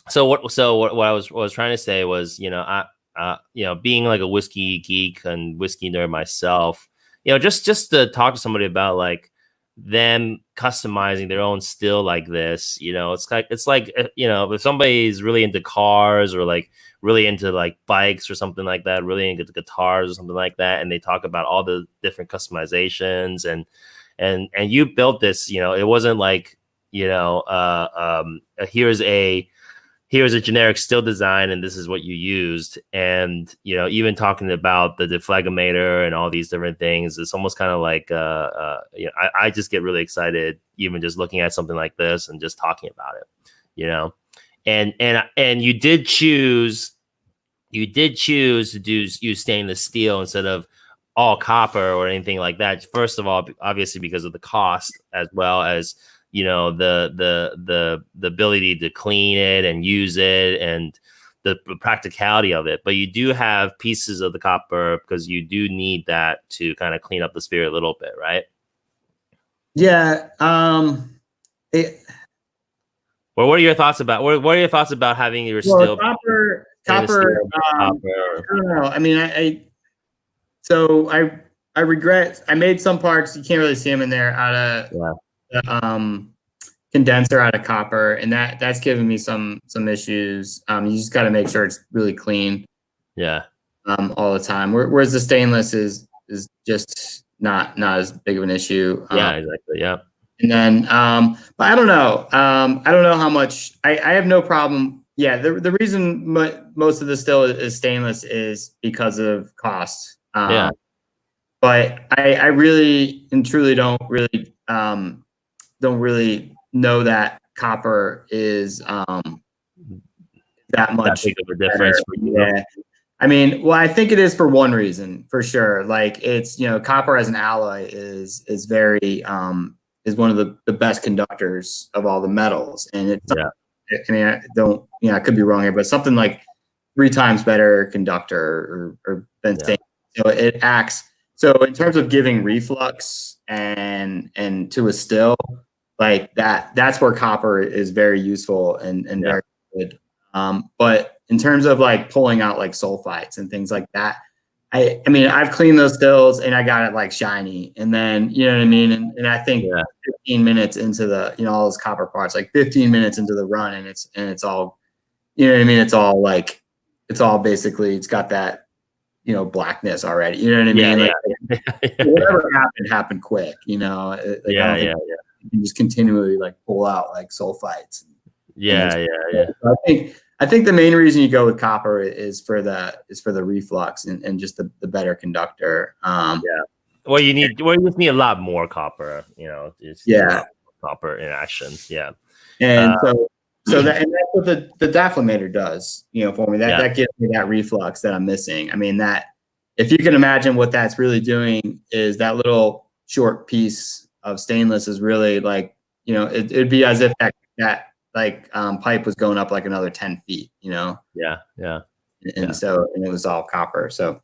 So what I was trying to say was, being like a whiskey geek and whiskey nerd myself, just to talk to somebody about like them customizing their own still like this, it's like if somebody's really into cars or like really into like bikes or something like that, really into guitars or something like that, and they talk about all the different customizations and you built this, it wasn't like here's a generic still design and this is what you used. And, even talking about the deflagometer and all these different things, it's almost kind of like, I just get really excited, even just looking at something like this and just talking about it, and you did choose to use stainless steel instead of all copper or anything like that. First of all, obviously because of the cost, as well as the ability to clean it and use it and the practicality of it. But you do have pieces of the copper because you do need that to kind of clean up the spirit a little bit, right? Yeah. Well, what are your thoughts about having your still copper? I don't know. I mean, so I regret I made some parts. You can't really see them in there out of the condenser out of copper, and that's given me some issues. You just got to make sure it's really clean. All the time. Whereas the stainless is just not as big of an issue. Exactly. And then, but I don't know. I don't know how much. I have no problem. Yeah, the reason most of the still is stainless is because of cost. But I really and truly don't really know that copper is that much big of a difference for you. Yeah. I mean, well, I think it is for one reason, for sure. Like it's, copper as an alloy is very is one of the best conductors of all the metals. And it's I mean, I could be wrong here, but something like 3 times better conductor or than stainless. So it acts. So in terms of giving reflux and to a still, like that's where copper is very useful and very good. But in terms of like pulling out like sulfites and things like that, I mean, I've cleaned those stills and I got it like shiny, and then you know what I mean. And I think 15 minutes into the all those copper parts, like 15 minutes into the run, and it's all, you know what I mean. It's all like basically it's got that blackness already. You know what I mean? Whatever happened quick. You can just continually like pull out like sulfites. I think the main reason you go with copper is for the reflux and just the better conductor. Well, you just need a lot more copper. Copper in action. And that's what the deflagrator does. For me, that gives me that reflux that I'm missing. I mean, that if you can imagine what that's really doing is that little short piece of stainless is really like, it'd be as if that pipe was going up like another 10 feet, Yeah. and so it was all copper. So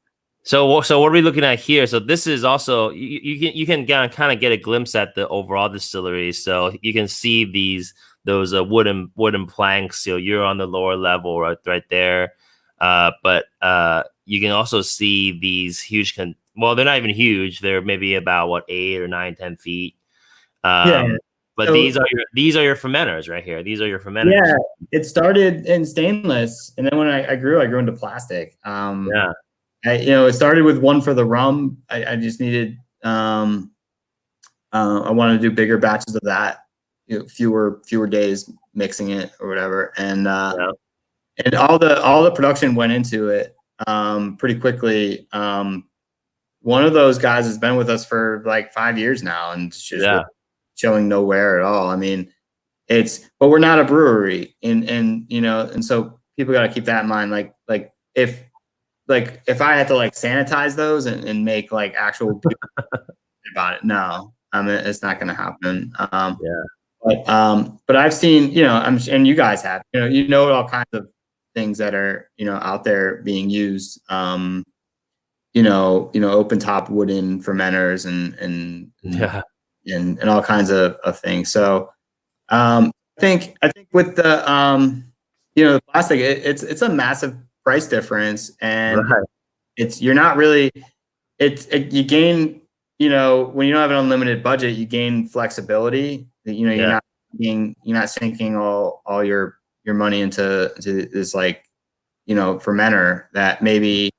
what are we looking at here? So this is also you can kind of get a glimpse at the overall distillery. So you can see those wooden planks. So you're on the lower level right there, but you can also see these huge. Well, they're not even huge. They're maybe about 8 or 9, 10 feet. But so, these are your fermenters right here. These are your fermenters. Yeah, it started in stainless, and then when I grew into plastic. It started with one for the rum. I just needed, I wanted to do bigger batches of that, fewer days mixing it or whatever. And and all the production went into it pretty quickly. One of those guys has been with us for like 5 years now, and it's just showing no wear at all. I mean, but we're not a brewery, and so people got to keep that in mind. Like if I had to like sanitize those and make like actual about it, no, it's not going to happen. But I've seen, and you guys have, all kinds of things that are, out there being used, open top wooden fermenters and all kinds of things. So, I think with the, the plastic, it's a massive price difference, and you're not really, you gain, when you don't have an unlimited budget, you gain flexibility. You're not sinking all your money into this like, fermenter that maybe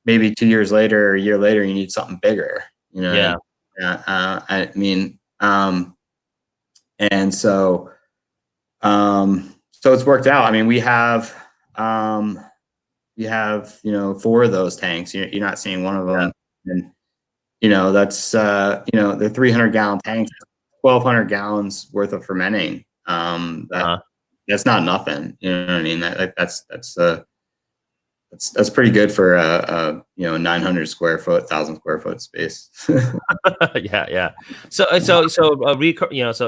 2 years later or a year later you need something bigger. I mean, and so it's worked out. I mean, we have 4 of those tanks. You're not seeing one of them, and that's they're 300-gallon tanks, 1,200 gallons worth of fermenting. That's not nothing. You know what I mean? That's pretty good for a 900 square foot, 1,000 square foot space. Yeah. So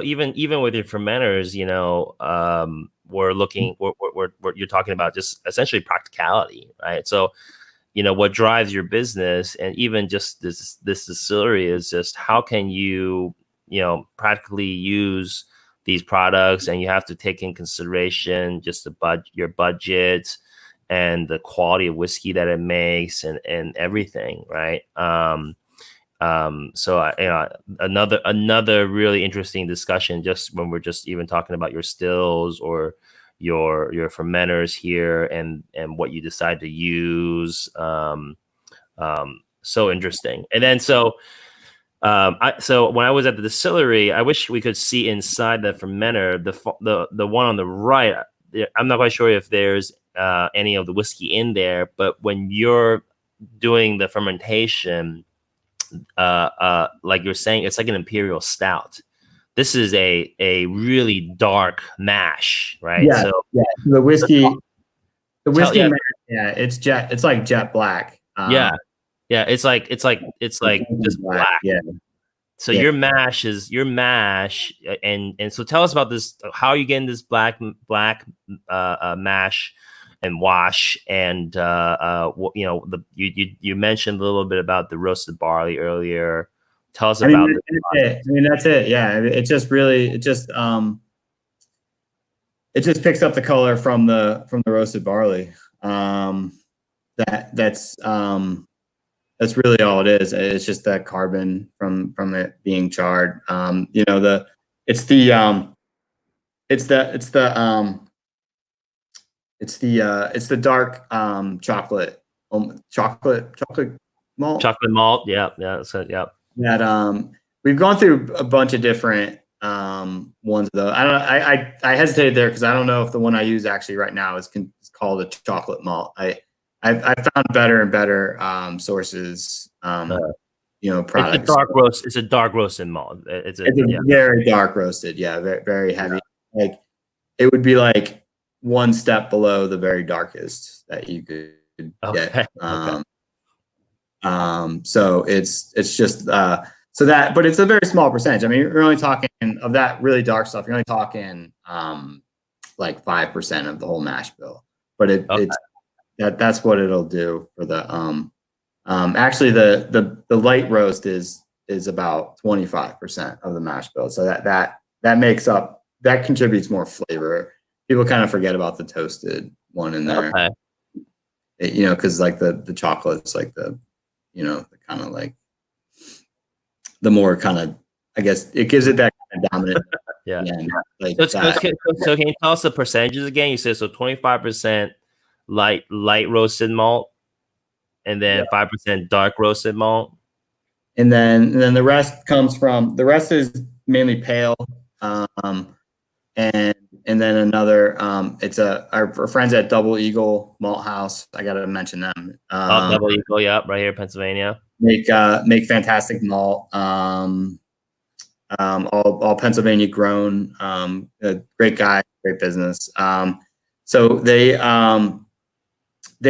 even with your fermenters, you're talking about just essentially practicality, right? So, what drives your business and even just this distillery is just how can you practically use these products, and you have to take in consideration just your budget and the quality of whiskey that it makes and everything, right? So another really interesting discussion, just when we're just even talking about your stills or your fermenters here and what you decide to use. So interesting. And then so when I was at the distillery, I wish we could see inside the fermenter, the one on the right. I'm not quite sure if there's any of the whiskey in there, but when you're doing the fermentation, like you're saying, it's like an imperial stout. This is a really dark mash, right? Yeah, so the whiskey mash, it's like jet black. It's like just black. Yeah. So your mash, and so tell us about this. How are you getting this black mash and wash? And you mentioned a little bit about the roasted barley earlier. Tell us about it. That's it. Yeah, it just picks up the color from the roasted barley. That's really all it is. It's just that carbon from it being charred. It's the dark chocolate malt. Chocolate malt. Yeah. So yeah. That we've gone through a bunch of different ones though. I hesitated there because I don't know if the one I use actually right now is called a chocolate malt. I've found better and better sources. Products. It's a dark roast. It's a dark roasted malt. It's a very dark roasted. Yeah, very, very heavy. Like it would be like one step below the very darkest that you could get. So it's just but it's a very small percentage. I mean, you're only talking of that really dark stuff. You're only talking like 5% of the whole mash bill. But that's what it'll do for the actually the light roast is about 25% of the mash bill. So that makes up, that contributes more flavor. People kind of forget about the toasted one in there. Okay. Because like the chocolate's like the the kind of like the more kind of, I guess it gives it that kind of dominant. Yeah. Like so can you tell us the percentages again? You said so 25% light roasted malt, and then 5% dark roasted malt. And then the rest is mainly pale. And then another, it's our friends at Double Eagle Malt House. I got to mention them. Double Eagle, right here, Pennsylvania. Make fantastic malt. All Pennsylvania grown. Great guy, great business. So they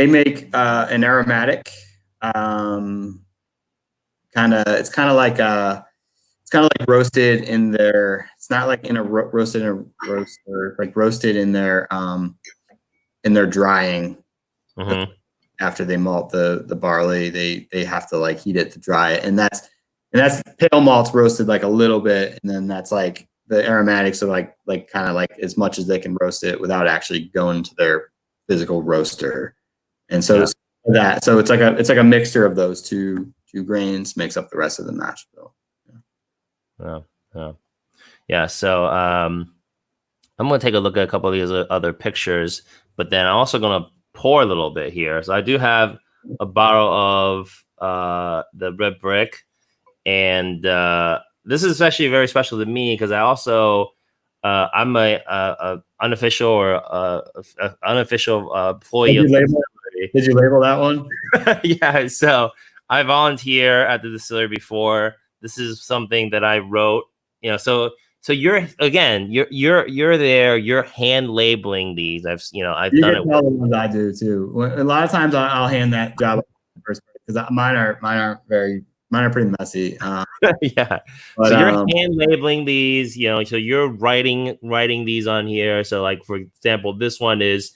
make an aromatic. It's kind of like roasted in their. It's not like in a roasted in a roaster, like roasted in their drying. Mm-hmm. After they malt the barley, they have to like heat it to dry it, and that's pale malts roasted like a little bit, and then that's like the aromatics are like kind of like as much as they can roast it without actually going to their physical roaster, and so it's like a mixture of those two grains makes up the rest of the mash bill. Yeah. So I'm gonna take a look at a couple of these other pictures, but then I'm also gonna pour a little bit here. So I do have a bottle of the Redbrick, and this is actually very special to me because I also I'm a unofficial or unofficial employee. Did you label that one? Yeah. So I volunteer at the distillery before. This is something that I wrote. So you're there. You're hand labeling these. I've done it. All the ones I do too. A lot of times I'll hand that job first because mine are pretty messy. Yeah. But, so you're hand labeling these. So you're writing these on here. So like for example, this one is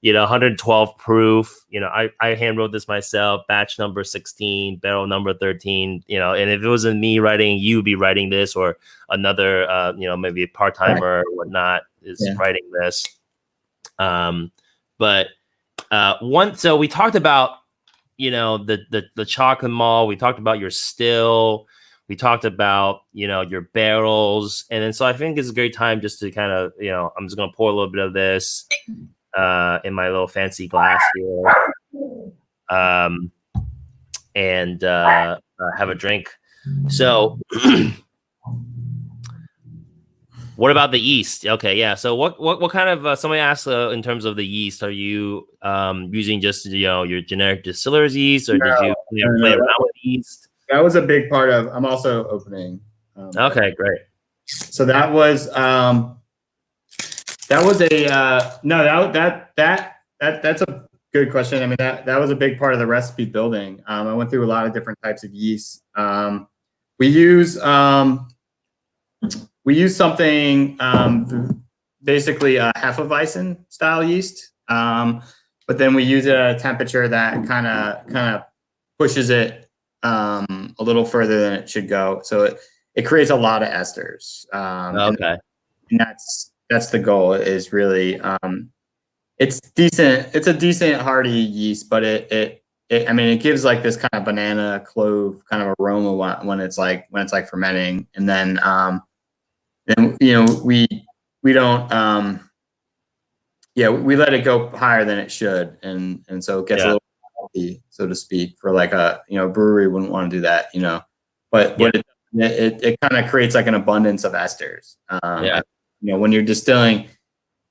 112 proof. I hand wrote this myself. Batch number 16, barrel number 13. And if it wasn't me writing, you'd be writing this, or another, maybe a part timer or whatnot is writing this. But so we talked about the chocolate malt. We talked about your still. We talked about your barrels, and then so I think it's a great time just to kind of I'm just gonna pour a little bit of this in my little fancy glass here, and have a drink. So, what about the yeast? Okay, yeah. So, what kind of somebody asked in terms of the yeast? Are you using just your generic distiller's yeast, or did you play around with yeast? That was a big part of. I'm also opening. Okay, great. So that was a that's a good question. I mean that was a big part of the recipe building. I went through a lot of different types of yeast. We use something basically a Hefeweizen style yeast, but then we use a temperature that kind of pushes it a little further than it should go. So it creates a lot of esters. Okay, and that's the goal. Is really it's decent. It's a decent hearty yeast, but it gives like this kind of banana clove kind of aroma when it's like fermenting, and then we don't we let it go higher than it should, and so it gets a little healthy, so to speak, for like a brewery wouldn't want to do that, but what it kind of creates like an abundance of esters. When you're distilling,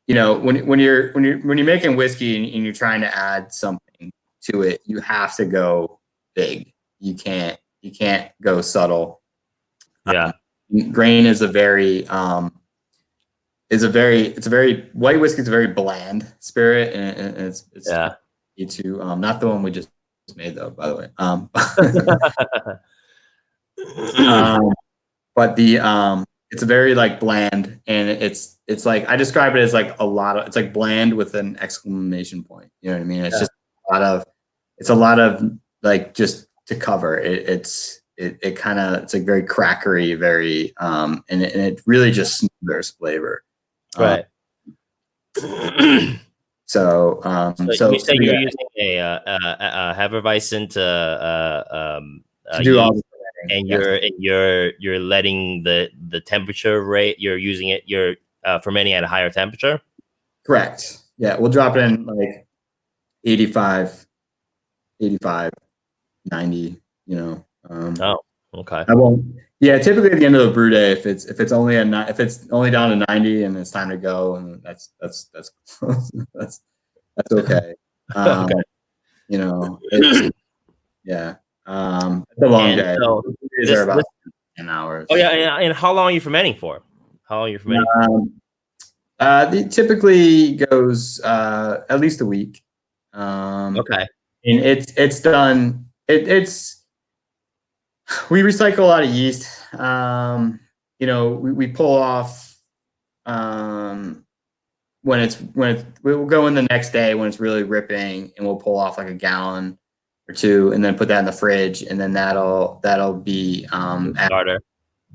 when you're making whiskey and you're trying to add something to it, you have to go big. You can't go subtle. Grain is a very white whiskey is a very bland spirit, and it's to not the one we just made though, by the way. But the it's very like bland, and it's like I describe it as like it's like bland with an exclamation point. You know what I mean? It's just a lot of like just to cover it. It kind of it's like very crackery, very and it really just smothers flavor. Right. So you say you're using a Hefeweizen to do all the and you're letting the temperature rate, you're using it, you're fermenting at a higher temperature. Correct. Yeah, we'll drop it in like 85, 90. You know. Oh, okay. I won't. Yeah, typically at the end of the brew day, if it's only if it's only down to 90 and it's time to go, and that's that's okay. Okay. You know, yeah. It's a long day. So These are about 10 hours. Oh yeah, and how long are you fermenting for? How long are you fermenting? It typically goes at least a week. Okay. And it's done. It's we recycle a lot of yeast. You know, we pull off when we'll go in the next day when it's really ripping, and we'll pull off like a gallon or two, and then put that in the fridge, and then that'll be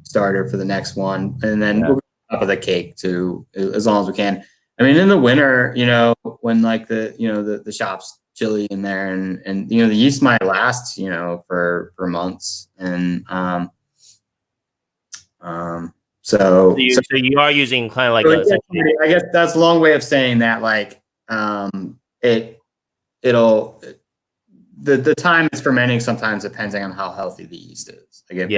starter for the next one, and then we'll go top of the cake too, as long as we can. I mean, in the winter, you know, when like the shop's chilly in there, and you know the yeast might last, you know, for months, and so you are using kind of like I guess that's a long way of saying that like the time it's fermenting sometimes depending on how healthy the yeast is. Like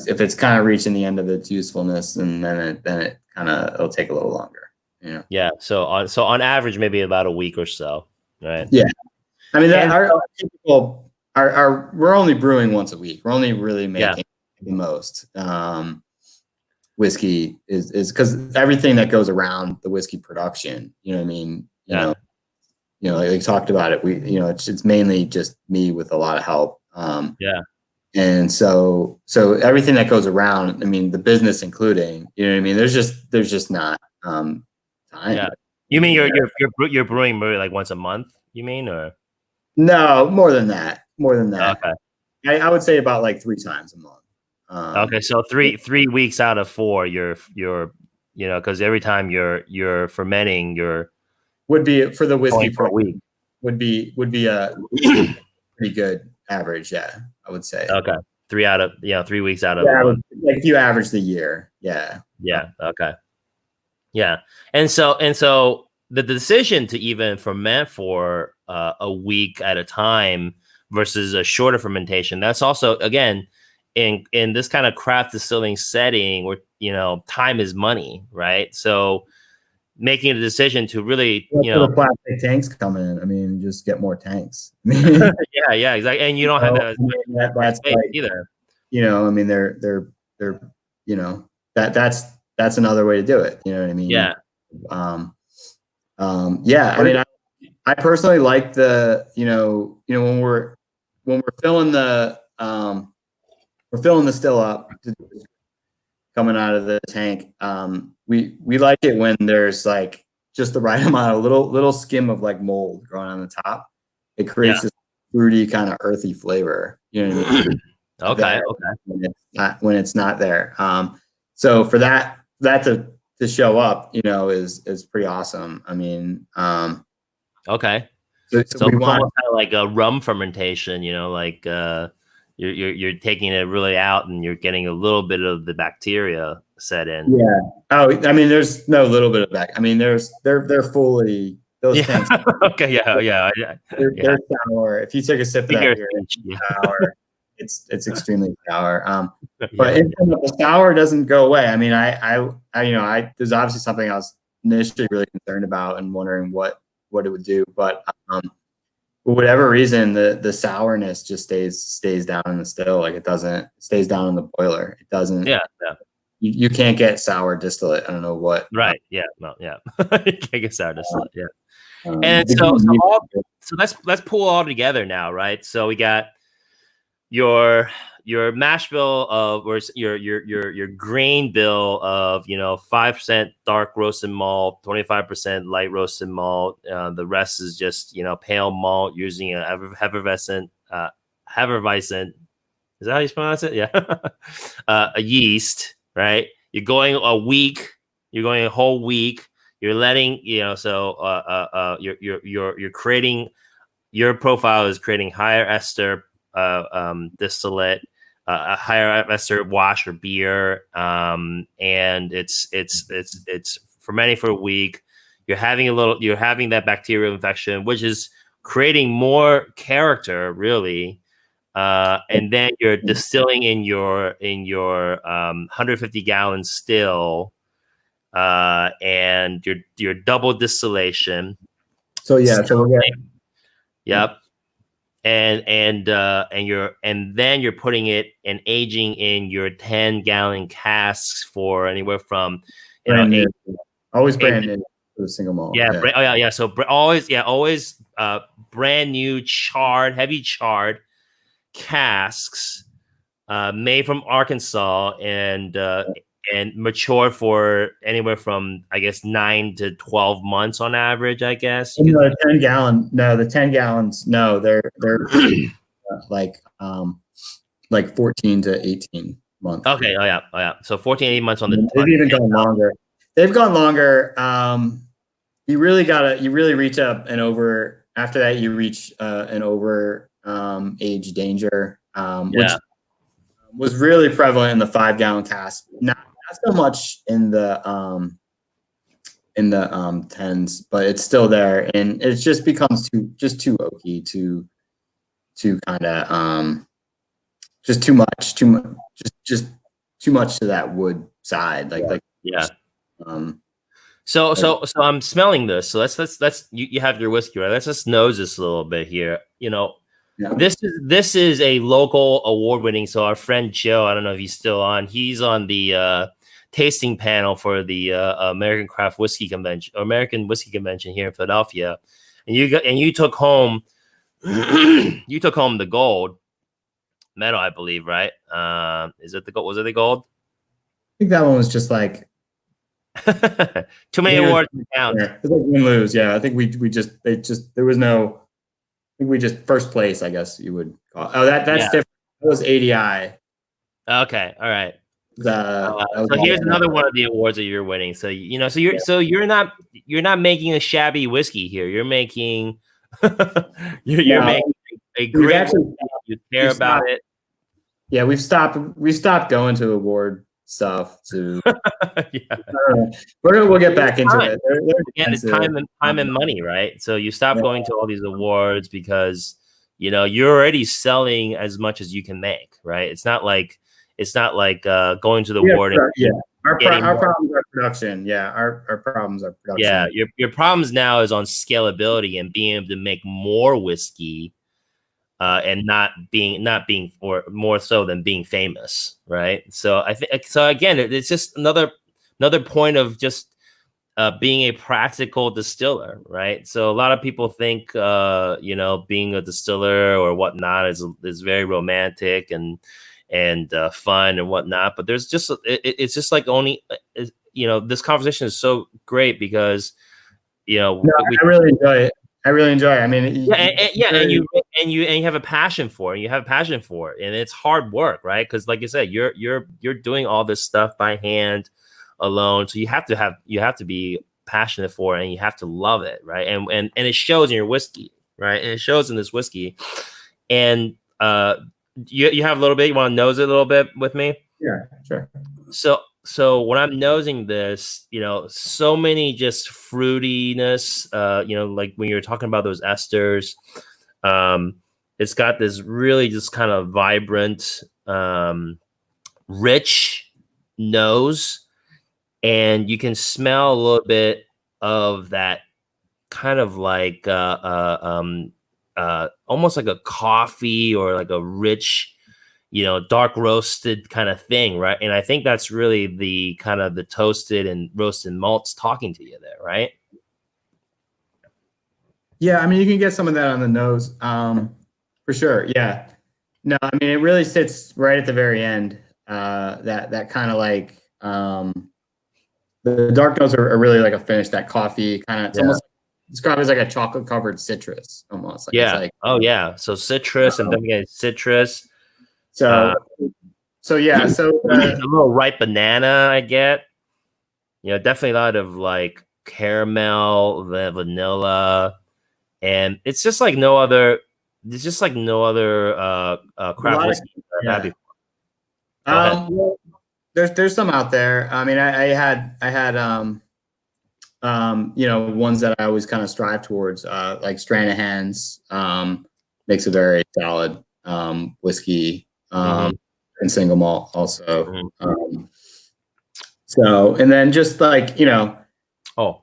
if it's kind of reaching the end of its usefulness, and then it kind of it'll take a little longer. You know? Yeah. So on average, maybe about a week or so, right? Yeah. I mean, we're only brewing once a week. We're only really making the most. Whiskey is because everything that goes around the whiskey production, you know what I mean? You know, like we talked about it. It's mainly just me with a lot of help. And so everything that goes around, I mean, the business including, you know what I mean? There's just not time. Yeah. You mean you're brewing maybe like once a month, you mean, or? No, more than that. Okay. I would say about like 3 times a month. Okay, so 3 weeks out of 4, you're you know, because every time you're fermenting, would be for the whiskey per week would be a pretty good average. Yeah, I would say. Okay, 3 weeks out of a month. Like you average the year. Yeah. Yeah. Okay. Yeah, and so the decision to even ferment for a week at a time versus a shorter fermentation, that's also again. In this kind of craft distilling setting where, you know, time is money, right? So making a decision to really, you know, the plastic tanks coming in. I mean, just get more tanks. yeah, exactly. And you don't have that's like, either. You know, I mean, they're you know, that's another way to do it. You know what I mean? Yeah. Yeah. I mean, I personally like the, you know, when we're filling the we're filling the still up coming out of the tank. We like it when there's like just the right amount, a little skim of like mold growing on the top. It creates this fruity kind of earthy flavor. You know what I mean? Okay. When it's not there. So for that to show up, you know, is pretty awesome. I mean, okay. So we want kind of like a rum fermentation, you know, like you're taking it really out, and you're getting a little bit of the bacteria set in. Yeah. Oh, I mean, there's no little bit of back. I mean, they're fully those tanks. Okay. Yeah. They're sour. If you take a sip of that beer, it's sour. It's extremely sour. But the sour doesn't go away. I mean, I you know, there's obviously something I was initially really concerned about and wondering what it would do, but for whatever reason, the sourness just stays down in the still. Like it stays down in the boiler. It doesn't. Yeah. You can't get sour distillate. I don't know what. Right. Yeah. No. Yeah. You can't get sour distillate. Yeah. And so let's pull all together now, right? So we got your your mash bill of, or your grain bill of, 5% dark roasted malt, 25% light roasted malt. The rest is just pale malt using a effervescent Hefeweizen. Is that how you pronounce it? Yeah, a yeast, right? You're going a week. You're going a whole week. You're letting you're creating, your profile is creating higher ester distillate, a higher ester wash or beer, and it's fermenting for a week. You're having that bacterial infection, which is creating more character, really. And then you're distilling in your 150 gallon still, and your double distillation. So yeah, so we'll get. Yep. And then you're putting it and aging in your 10-gallon casks for anywhere from always brand new for the single malt. Yeah. So always brand new heavy charred casks, made from Arkansas and mature for anywhere from, I guess, 9 to 12 months on average, I guess. The 10 gallons, no, they're like 14 to 18 months. Okay. Oh yeah. So 14, 18 months on the. They've even gone longer. They've gone longer. You really reach up and over. After that, you reach an over age danger, which was really prevalent in the 5-gallon cask. Not so much in the 10s, but it's still there, and it just becomes too oaky, too kind of just too much to that wood side, So I'm smelling this. So let's you have your whiskey, right? Let's just nose this a little bit here. This is a local award-winning. So our friend Joe, I don't know if he's still on. He's on the tasting panel for the American Whiskey Convention here in Philadelphia, and you took home the gold medal, I believe, right? Is it the gold? Was it the gold? I think that one was just like too many awards to count. It's like win lose. Yeah, I think we just there was no. I think we just first place, I guess you would call it. Oh, that's different. That was ADI. Okay, all right. So here's another one of the awards that you're winning. So you're not making a shabby whiskey here. You're making you're making a great whiskey. You care about it. Yeah, we've stopped going to award stuff to. We'll get back into it. Again, it's time and money, right? So you stop going to all these awards because you're already selling as much as you can make, right? It's not like going to the award. Our problems are production. Yeah, our problems are production. Yeah, your problems now is on scalability and being able to make more whiskey, and not being or more so than being famous, right? So I think again, it's just another point of just being a practical distiller, right? So a lot of people think being a distiller or whatnot is very romantic and fun and whatnot, but there's just it's just like this conversation is so great because I really enjoy it. I mean, and you have a passion for it. And it's hard work, right? Because like you said, you're doing all this stuff by hand alone, so you have to be passionate for it, and you have to love it, right? And it shows in your whiskey, right? And it shows in this whiskey, and you have a little bit. You want to nose it a little bit with me? Yeah, sure. So when I'm nosing this, so many just fruitiness, like when you're talking about those esters, it's got this really just kind of vibrant, rich nose, and you can smell a little bit of that kind of like almost like a coffee or like a rich, dark roasted kind of thing, right? And I think that's really the kind of the toasted and roasted malts talking to you there, right? Yeah, I mean, you can get some of that on the nose, for sure. Yeah, No, I mean it really sits right at the very end. That kind of like the dark notes are really like a finish. That coffee kind of, it's Yeah. almost described as like a chocolate covered citrus, almost like it's Yeah. like Oh yeah. So citrus and then we get citrus. so. So yeah, so A little ripe banana I get. Definitely a lot of like caramel, the vanilla, and it's just like no other. It's just like no other a craft lot of, whiskey I've had yeah. before. Go ahead. Well, there's some out there. I mean, I had ones that I always kind of strive towards, like Stranahan's, makes a very solid whiskey, Mm-hmm. and single malt also. Mm-hmm. So, and then just like, Oh,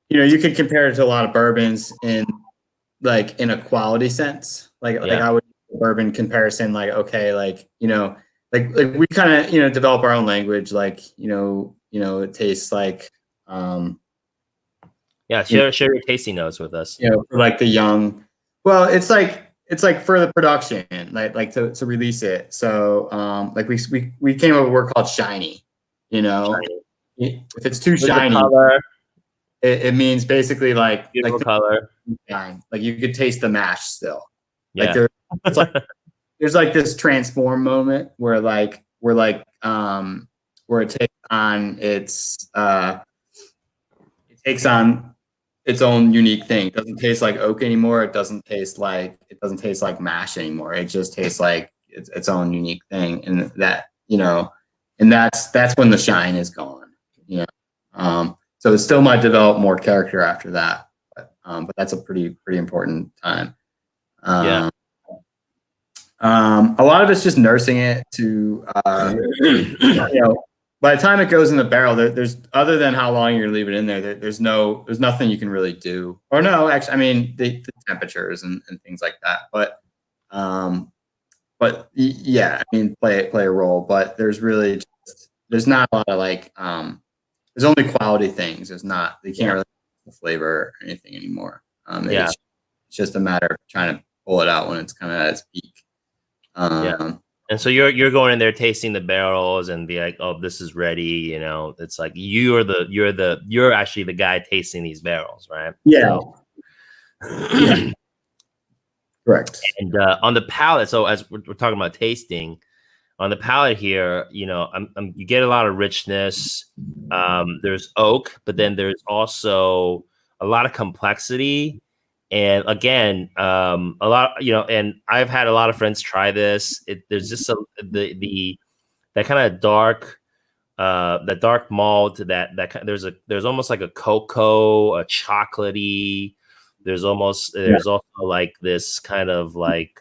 you could compare it to a lot of bourbons in a quality sense. Like yeah. I would bourbon comparison, like, okay, like, like we kind of, develop our own language, like, it tastes like, Yeah, share your tasting notes with us. for like the young, well, it's like for the production, like to release it. So, like we came up with a word called shiny, Shiny. if it's too Look at the shiny, color, it means basically beautiful color. like you could taste the mash still. Like Yeah. it's like there's like this transform moment where where it takes on its own unique thing. It doesn't taste like oak anymore. It doesn't taste like mash anymore. It just tastes like its own unique thing. And that's when the shine is gone. So it still might develop more character after that. But that's a pretty important time. Yeah. A lot of it's just nursing it to, by the time it goes in the barrel, there's other than how long you're gonna leave it in there, there's nothing you can really do. Or no, actually, I mean the temperatures and things like that. But yeah, I mean play a role. But there's not a lot of like there's only quality things. They can't really flavor or anything anymore. Yeah. It's just a matter of trying to pull it out when it's kind of at its peak. Yeah. And so you're going in there tasting the barrels and be like, oh, this is ready. It's like you're actually the guy tasting these barrels, right? Yeah. So, Yeah. Correct. And on the palate, so as we're talking about tasting, on the palate here, you get a lot of richness. There's oak, but then there's also a lot of complexity. And again, a lot, and I've had a lot of friends try this. There's just that kind of dark, that dark malt there's almost like a cocoa, a chocolatey. There's also like this kind of like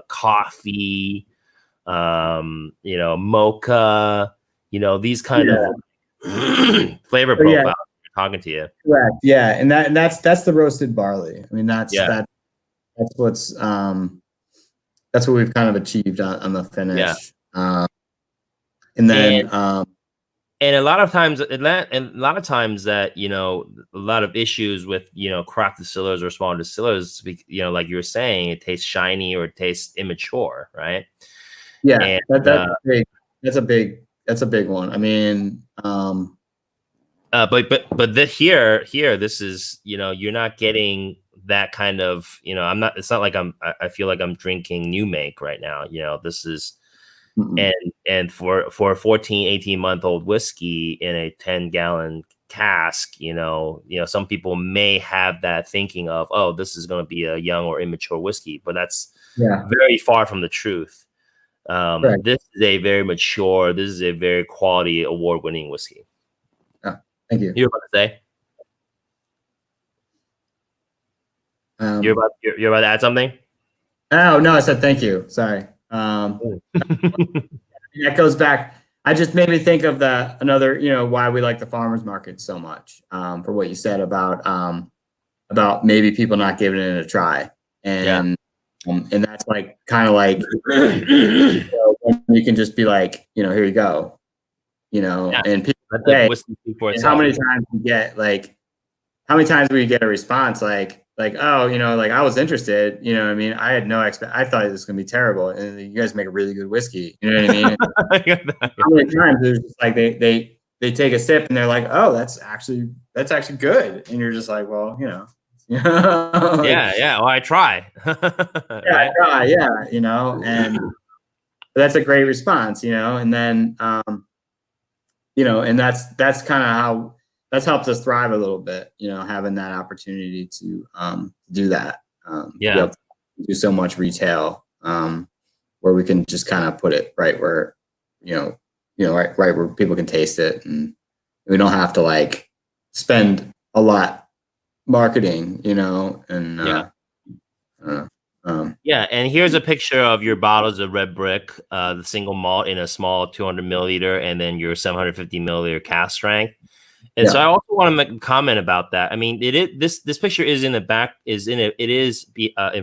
coffee, mocha, these kind of flavor profiles. Talking to you. Correct. Yeah, and that's the roasted barley. I mean, that's what's that's what we've kind of achieved on the finish. Yeah. And then and a lot of times that a lot of issues with craft distillers or small distillers, like you were saying, it tastes shiny or it tastes immature, right? Yeah, and, that's a big one. I mean, but this is you're not getting that kind of it's not like I feel like I'm drinking new make right now. This is and for a 14-18-month-old whiskey in a 10-gallon cask, some people may have that thinking of, oh, this is going to be a young or immature whiskey, but that's very far from the truth. This is a very mature, this is a very quality award-winning whiskey. Thank you. You're about to say? You're about to add something? Oh no, I said thank you. Sorry. That goes back. I just made me think of another, why we like the farmers market so much. For what you said about maybe people not giving it a try, and that's like kind of like you can just be like, here you go, and people say, how many times you get like how many times we get a response like, oh, like I was interested, you know what I mean? I had no I thought it was gonna be terrible, and you guys make a really good whiskey, you know what I mean? How many times there's just like they take a sip and they're like, oh, that's actually good, and you're just like, well, like, Yeah. Well, I try. yeah, Right. and that's a great response, and then and that's kind of how that's helped us thrive a little bit, having that opportunity to do that, to be Yeah. able to do so much retail, where we can just kind of put it right where, right where people can taste it, and we don't have to like spend a lot marketing, and Yeah. uh, Yeah, and here's a picture of your bottles of Redbrick, the single malt in a small 200 milliliter, and then your 750 milliliter cask strength. And so yeah, I also want to make a comment about that. I mean, this picture is in in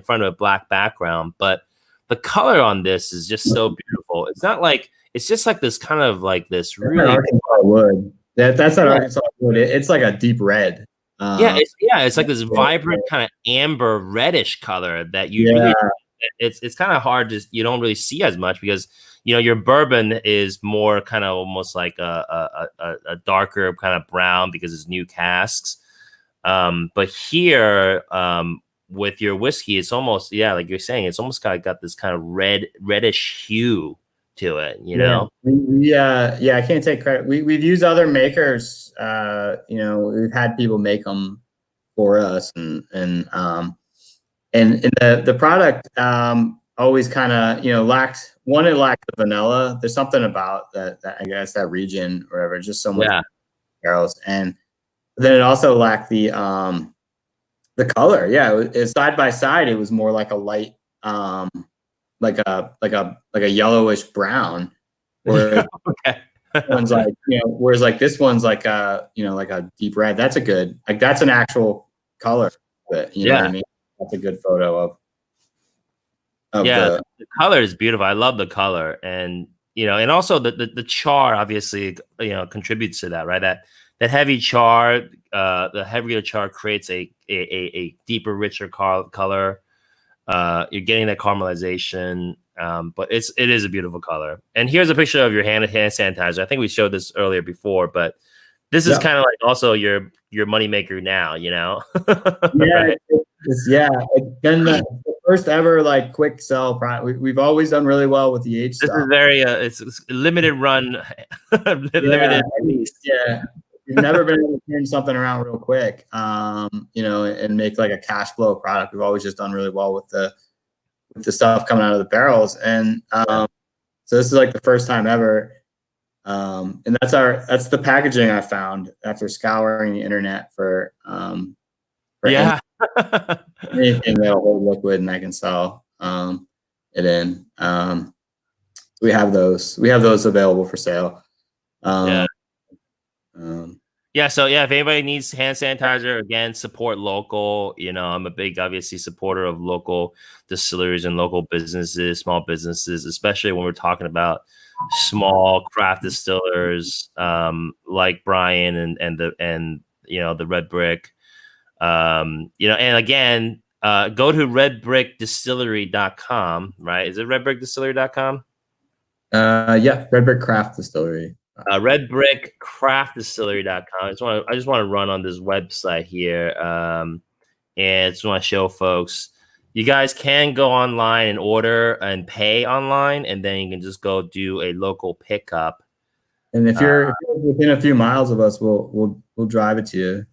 front of a black background, but the color on this is just so beautiful. It's not like it's just like this kind of like this that's an really Arkansas wood. That's not yeah, Arkansas wood. It's like a deep red. yeah, Um, it's like this vibrant kind of amber reddish color that you yeah, really it's kind of hard to you don't really see as much because your bourbon is more kind of almost like a darker kind of brown because it's new casks. But here with your whiskey, it's almost like you're saying, it's almost got this kind of reddish hue to it. yeah. I can't take credit. We've used other makers. We've had people make them for us, and the product always kind of lacked it lacked the vanilla. There's something about that I guess that region or whatever, just so much Yeah, barrels, and then it also lacked the color. Yeah, it side by side it was more like a light like a yellowish brown, yeah, where okay. one's like whereas like this one's like like a deep red. That's a good that's an actual color, but you know what I Yeah. mean. That's a good photo of Yeah, the the color is beautiful. I love the color, and and also the char obviously contributes to that, right? That heavy char, the heavier char creates a deeper, richer color. You're getting that caramelization, but it is a beautiful color. And here's a picture of your hand sanitizer. I think we showed this earlier before, but this is yeah. kind of like also your moneymaker now, Yeah, right? it's been the first ever like quick sell product. We've always done really well with the age This is stuff. very it's limited run, Yeah, limited release. yeah. We've never been able to turn something around real quick, and make like a cash flow product. We've always just done really well with the stuff coming out of the barrels, and Yeah. so this is like the first time ever. And that's the packaging I found after scouring the internet for Yeah. anything that'll hold liquid and I can sell it in. We have those. We have those available for sale. Yeah. Um, um, Yeah. So yeah, if anybody needs hand sanitizer, again, support local. I'm a big, obviously, supporter of local distilleries and local businesses, small businesses, especially when we're talking about small craft distillers like Brian and the Redbrick. And again, go to redbrickdistillery.com, right? Is it redbrickdistillery.com? yeah, Redbrick Craft Distillery. Redbrickcraftdistillery.com. I just want to run on this website here. And I just want to show folks you guys can go online and order and pay online, and then you can just go do a local pickup. And if you're within a few miles of us, we'll drive it to you.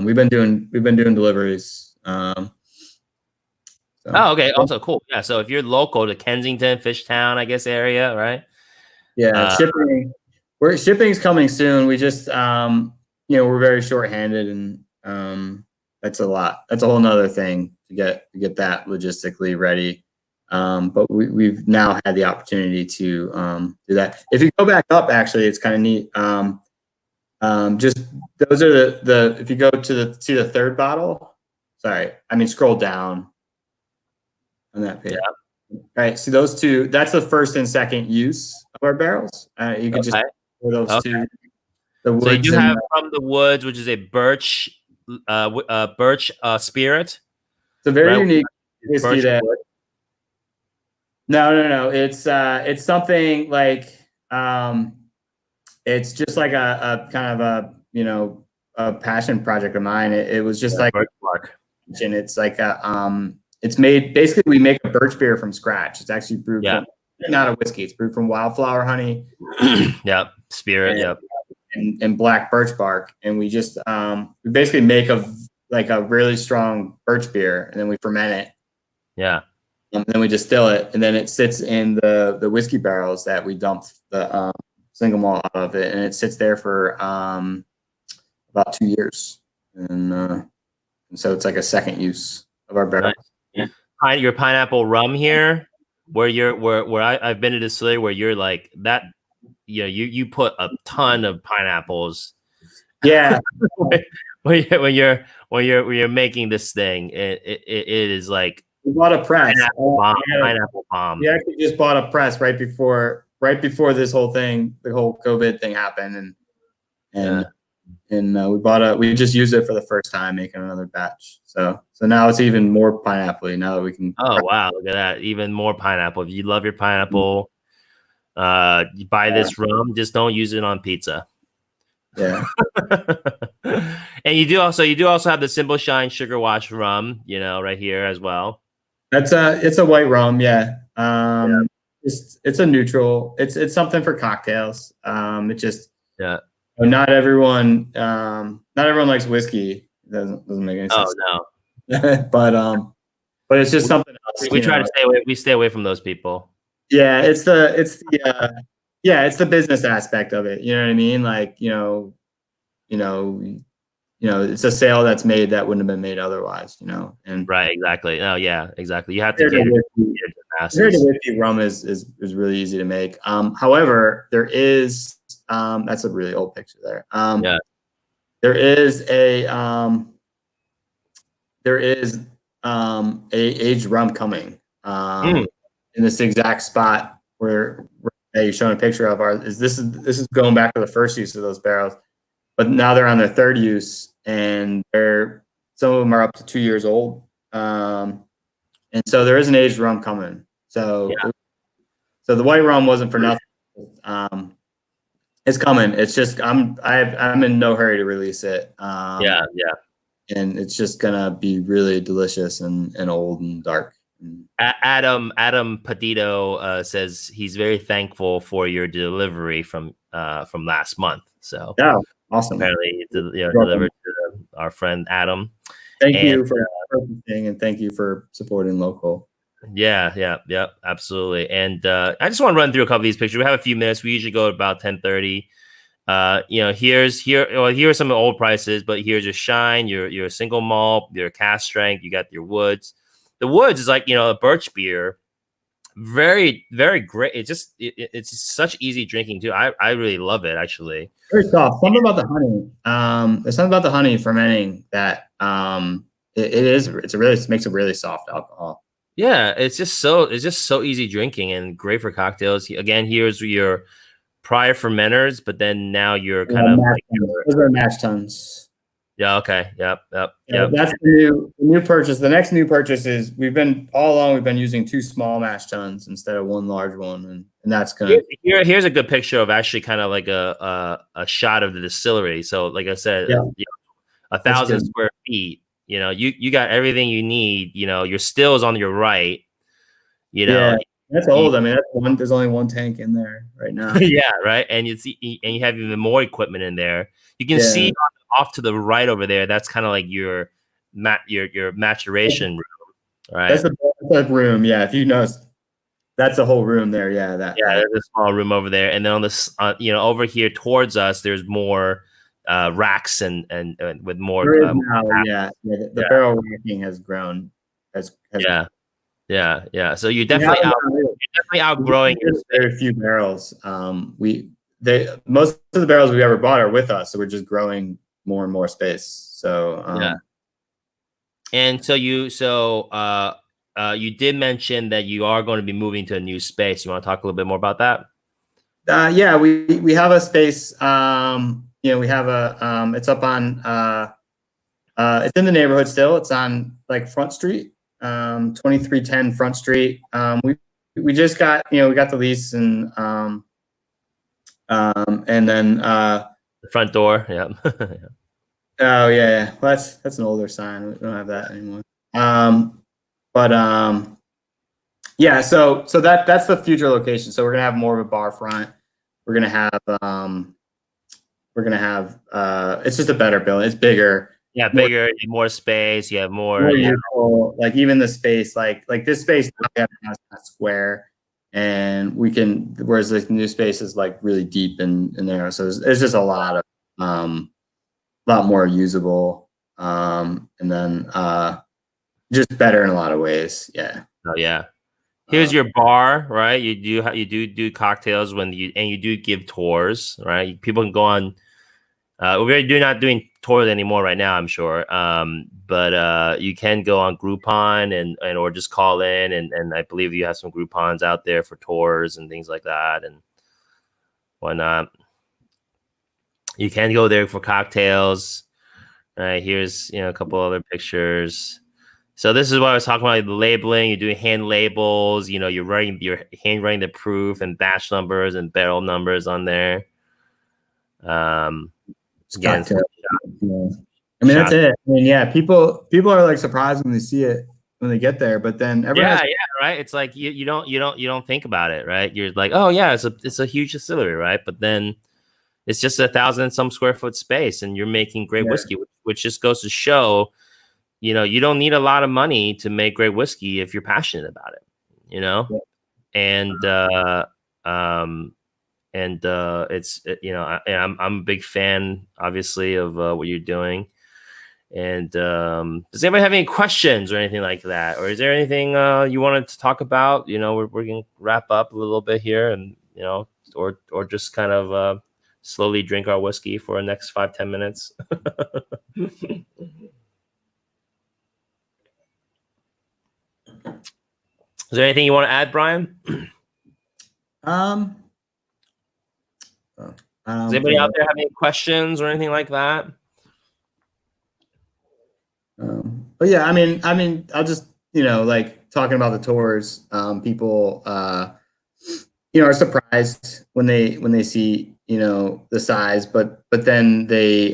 We've been doing deliveries. Oh, okay. Also cool. Yeah. So if you're local to Kensington, Fishtown, I guess area, right? Yeah, shipping's coming soon. We just we're very short-handed, and that's a lot. That's a whole nother thing to get that logistically ready. But we've now had the opportunity to do that. If you go back up, actually, it's kind of neat. Just those are the if you go to see the third bottle. Sorry, I mean scroll down on that page. Yeah. All right, see those two. That's the first and second use of our barrels. You can just pour those two. The So you woods do have from the woods, which is a birch birch spirit. It's a very Right? unique whiskey Birch that. wood. No. It's something like it's just like a kind of a passion project of mine. It was just like, Birch bark. and it's like it's made basically. We make a birch beer from scratch. It's actually brewed from not a whiskey. It's brewed from wildflower honey. Yep, spirit. Yep. And black birch bark, and we just we basically make a really strong birch beer, and then we ferment it. Yeah. And then we distill it, and then it sits in the whiskey barrels that we dumped the single malt out of it, and it sits there for about 2 years, and so it's like a second use of our barrel. Nice. Your pineapple rum here, where I've been to the distillery where you're like that. You put a ton of pineapples. Yeah. when you're making this thing, it is like we bought a press. Pineapple bomb. We actually just bought a press right before this whole thing, the whole COVID thing happened, and we just used it for the first time making another batch. So now it's even more pineapple-y now that we can. Oh wow, look at that! Even more pineapple. If you love your pineapple. You buy this rum, just don't use it on pizza. Yeah. And you do also have the Simple Shine Sugar Wash rum, right here as well. It's a white rum, yeah. It's a neutral. It's something for cocktails. It just not everyone likes whiskey. It doesn't make any sense. Oh no. But it's just something else. We try to stay away. We stay away from those people. Yeah, it's the business aspect of it. You know what I mean? Like, it's a sale that's made that wouldn't have been made otherwise, And right, exactly. Oh yeah, exactly. You have to cater to the masses. Whiskey rum is really easy to make. However, there is that's a really old picture there. There is a aged rum coming. In this exact spot where you're showing a picture of this is going back to the first use of those barrels, but now they're on their third use, and some of them are up to 2 years old, and so there is an aged rum coming. So the white rum wasn't for nothing. It's coming. It's just I'm in no hurry to release it. And it's just gonna be really delicious and old and dark. Adam Petito says he's very thankful for your delivery from last month. So awesome. Apparently, delivered to our friend Adam. Thank you for purchasing, and thank you for supporting local. Yeah, absolutely. And I just want to run through a couple of these pictures. We have a few minutes. We usually go about 10:30. Here are some of the old prices, but here's your shine, your single malt, your cask strength. You got your woods. The woods is like, a birch beer. Very, very great. It's such easy drinking too. I really love it, actually. Very soft. Something about the honey. There's something about the honey fermenting that it makes a really soft alcohol. Yeah, it's just so easy drinking and great for cocktails. Again, here's your prior fermenters, but then now you're kind of like those are mash tuns. Yeah. Okay. Yep. That's the new purchase. The next new purchase is we've been using 2 small mash tuns instead of 1 large one, and that's gonna. Here's a good picture of actually kind of like a shot of the distillery. So, like I said, 1,000 square feet. You got everything you need. Your stills on your right. That's old. I mean, there's only 1 tank in there right now. Yeah, right. And you have even more equipment in there. You can see off to the right over there. That's kind of like your maturation room, right? That's the room. Yeah, if you notice, that's the whole room there. Yeah, there's a small room over there, and then on this, over here towards us, there's more racks and with more. The barrel racking has grown. Yeah. So you're definitely outgrowing. Very few barrels. Most of the barrels we've ever bought are with us, so we're just growing more and more space. So And so you did mention that you are going to be moving to a new space. You want to talk a little bit more about that? We have a space. We have it's up on It's in the neighborhood still. It's on like Front Street, 2310 Front Street. We just got, we got the lease and then The front door, yeah. oh yeah. Well, that's an older sign. We don't have that anymore. But yeah, so that's the future location. So we're gonna have more of a bar front. We're gonna have it's just a better building. It's bigger. Yeah, bigger, more space. You have more. Useful. Like even the space, like this space now has a square, and we can. Whereas the new space is like really deep in there, so it's just a lot more usable, and then just better in a lot of ways. Yeah. Oh yeah. Here's your bar, right? You do cocktails when you do give tours, right? People can go on. We're not doing tours anymore right now, I'm sure. But you can go on Groupon and or just call in, and I believe you have some Groupons out there for tours and things like that and whatnot. You can go there for cocktails. Here's a couple other pictures. So this is what I was talking about, the labeling. You're doing hand labels. You're handwriting the proof and batch numbers and barrel numbers on there. Again, I mean, that's it. I mean, yeah, people are like surprised when they see it when they get there, but then everyone right. It's like you don't think about it, right? You're like, oh yeah, it's a huge distillery, right? But then it's just 1,000 some square foot space, and you're making great whiskey, which just goes to show, you don't need a lot of money to make great whiskey if you're passionate about it, and it's I'm a big fan, obviously, of what you're doing. And does anybody have any questions or anything like that, or is there anything you wanted to talk about? We're gonna wrap up a little bit here, and or just kind of slowly drink our whiskey for the next 5-10 minutes. Is there anything you want to add, Brian? Does anybody out there have any questions or anything like that? But yeah, I mean, I'll just, like talking about the tours, people, are surprised when they see, the size, but then they,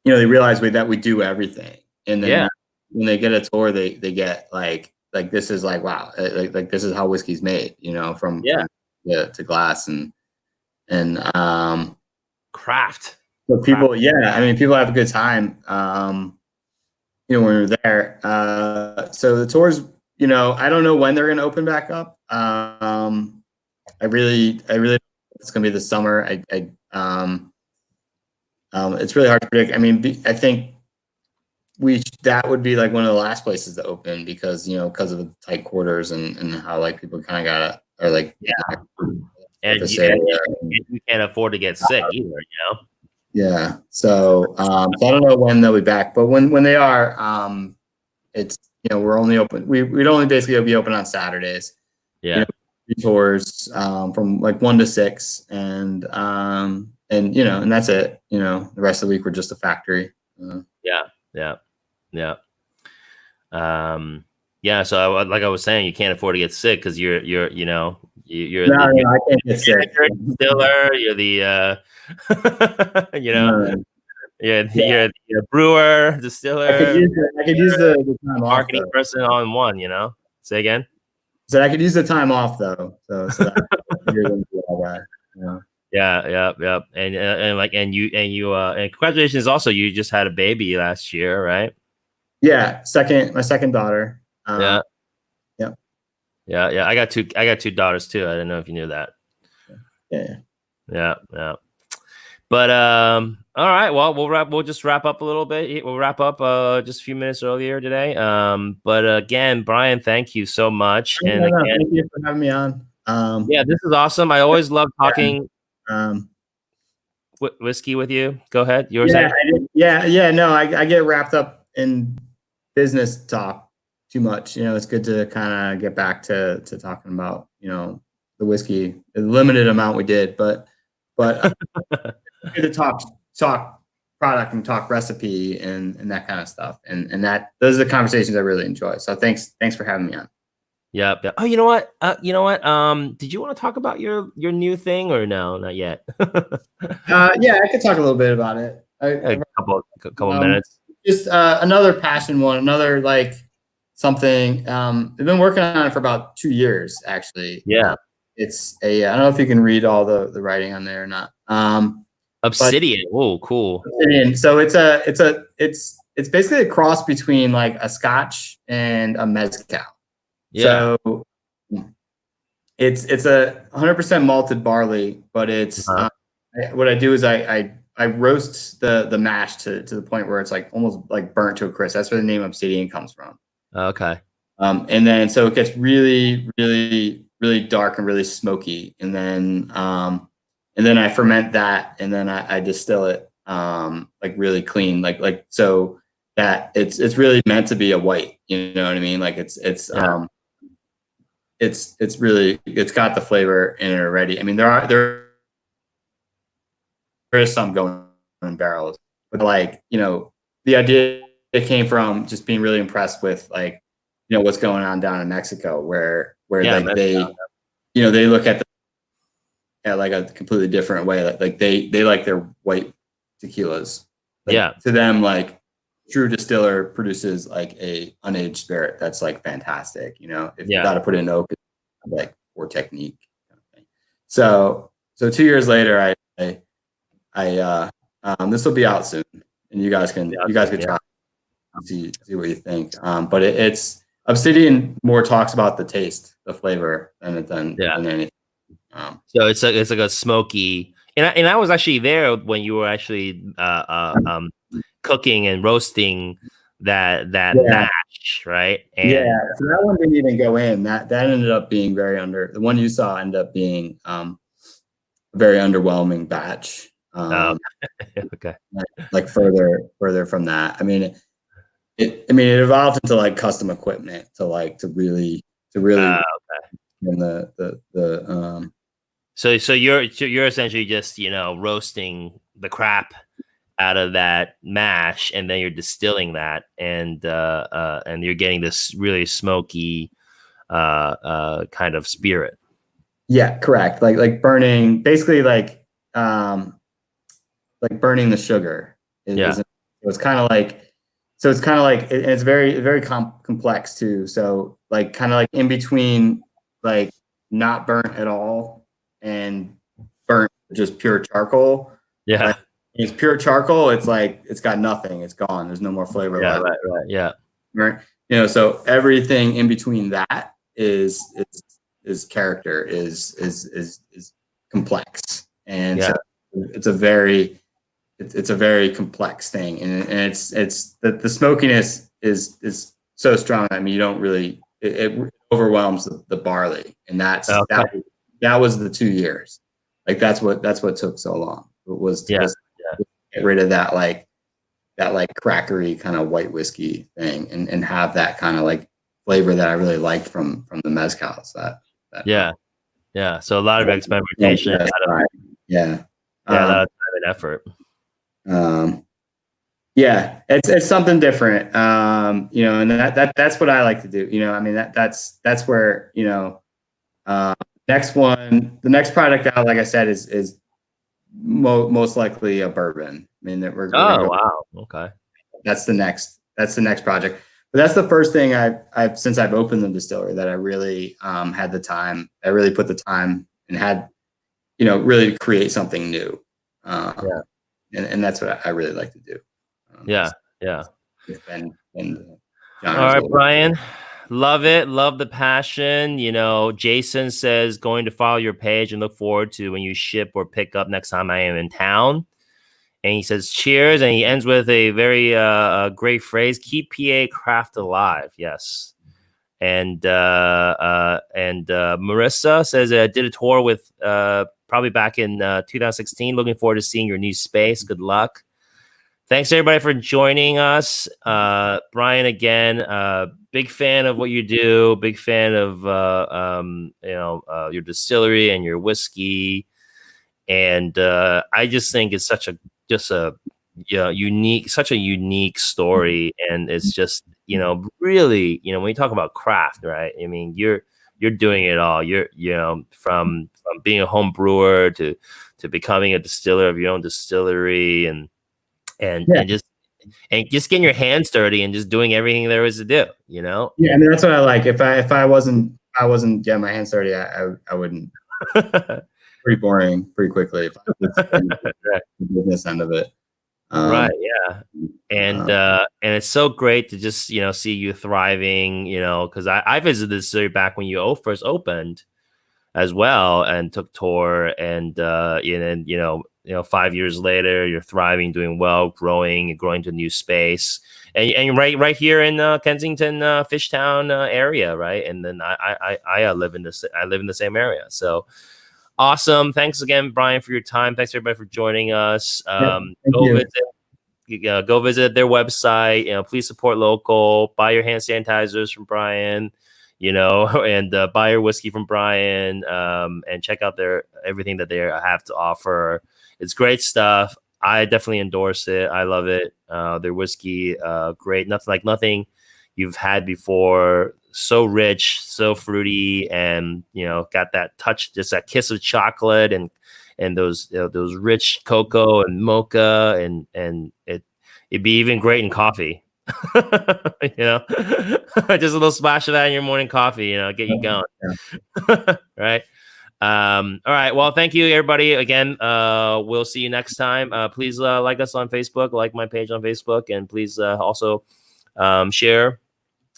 they realize that we do everything. And then when they get a tour, they get like this is like, wow, like this is how whiskey's made, from to glass and craft. So people, I mean, people have a good time, when we're there. So the tours, I don't know when they're going to open back up. I really, it's going to be this summer. It's really hard to predict. I mean, I think that would be like one of the last places to open because of the tight quarters and how like people kind of got or like and you can't afford to get sick either, Yeah. So I don't know when they'll be back, but when they are, it's we're only open. We'd only basically be open on Saturdays. Yeah. Tours from like 1 to 6, and that's it. The rest of the week we're just a factory. So like I was saying, you can't afford to get sick because you're I can't get sick. You're the distiller. You're the you're the brewer, distiller. I could use the time marketing off, person on one. Say again. So I could use the time off though. So Yeah. And congratulations. Also, you just had a baby last year, right? Yeah, my second daughter. Yeah. I got two daughters too. I don't know if you knew that. Yeah. But all right. Well, we'll just wrap up a little bit. We'll wrap up just a few minutes earlier today. But again, Brian, thank you so much. Thank you for having me on. This is awesome. I always love talking whiskey with you. Go ahead. Yours. No, I get wrapped up in business talk too much. It's good to kind of get back to talking about the whiskey, the limited amount we did, but good to talk product and talk recipe and that kind of stuff. And that those are the conversations I really enjoy. So thanks for having me on. Yep. Yep. Oh, you know what? Did you want to talk about your new thing or no? Not yet. Yeah, I could talk a little bit about it. A couple minutes. Just another passion one, another like something. I've been working on it for about 2 years actually. Yeah. It's I don't know if you can read all the writing on there or not. Obsidian. Oh, cool. Obsidian. So it's basically a cross between like a Scotch and a mezcal. Yeah. So it's a 100% malted barley, but it's what I do is I roast the mash to the point where it's like almost like burnt to a crisp. That's where the name Obsidian comes from. Okay. And then so it gets really, really, really dark and really smoky. And then I ferment that, and then I distill it like really clean, like so that it's really meant to be a white. You know what I mean? Like it's really, it's got the flavor in it already. I mean, there is some going in barrels, but like, the idea came from just being really impressed with like, what's going on down in Mexico where like they look at like a completely different way. Like they like their white tequilas. Like, to them, like true distiller produces like a unaged spirit that's like fantastic. If you got to put in oak, like for technique kind of thing. So 2 years later, this will be out soon, and you guys can try see what you think. But it's Obsidian more talks about the taste, the flavor, than anything. So it's like a smoky, and I was actually there when you were actually cooking and roasting that mash, right? And so that one didn't even go in. That ended up being the one you saw ended up being a very underwhelming batch. Okay. Like further from that. I mean, it evolved into like custom equipment to really in the So you're essentially just roasting the crap out of that mash, and then you're distilling that, and you're getting this really smoky kind of spirit. Yeah, correct. Like burning, basically like burning the sugar. It's kind of like it's very very complex too. So like kind of like in between like not burnt at all and burnt just pure charcoal. Yeah. Like, it's pure charcoal. It's like it's got nothing. It's gone. There's no more flavor left. Right. Yeah. Right. So everything in between that is character is complex, and so it's a very complex thing, and it's the smokiness is so strong. I mean, you don't really it overwhelms the barley, and that was the 2 years. Like that's what took so long. It was to get rid of that like crackery kind of white whiskey thing, and have that kind of like flavor that I really liked from the mezcals. Yeah. So a lot of experimentation. A lot of time and effort. It's something different. And that's what I like to do. I mean, that's where, the next product out, like I said, is most likely a bourbon. I mean, that we're wow. Okay. That's the next project. But that's the first thing I've since I've opened the distillery that I really had the time. I really put the time and had, really create something new. And that's what I really like to do. Yeah. All right, Brian. Love it. Love the passion. Jason says going to follow your page and look forward to when you ship or pick up next time I am in town. And he says, cheers. And he ends with a very great phrase, keep PA craft alive. Yes. And Marissa says, did a tour with probably back in 2016. Looking forward to seeing your new space. Good luck. Thanks everybody for joining us. Brian, again, big fan of what you do. Big fan of your distillery and your whiskey. And I just think it's such a such a unique story, and it's just really when you talk about craft, right? I mean, you're doing it all. You're from being a home brewer to becoming a distiller of your own distillery, and just getting your hands dirty and just doing everything there is to do. Yeah, I mean that's what I like. If I wasn't getting my hands dirty, I wouldn't. Pretty boring, pretty quickly. If I was the business end of it. Right. Yeah. And it's so great to just, see you thriving, because I visited the city back when you first opened as well and took tour, and 5 years later, you're thriving, doing well, growing to a new space, and right here in Kensington, Fishtown area, right? And then I live in the same area, so. Awesome. Thanks again, Brian, for your time. Thanks everybody for joining us. Go visit their website. Please support local. Buy your hand sanitizers from Brian, and buy your whiskey from Brian, and check out everything that they have to offer. It's great stuff. I definitely endorse it. I love it. Their whiskey, great. Nothing you've had before. So rich, so fruity, and got that touch, just that kiss of chocolate, and those rich cocoa and mocha, and it'd be even great in coffee. Just a little splash of that in your morning coffee, get you going. Right. All right. Well, thank you, everybody. Again, we'll see you next time. Please like us on Facebook, like my page on Facebook, and please also share.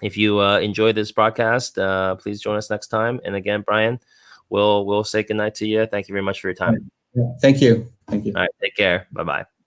If you enjoy this broadcast, please join us next time. And again, Brian, we'll say goodnight to you. Thank you very much for your time. Thank you. All right. Take care. Bye-bye.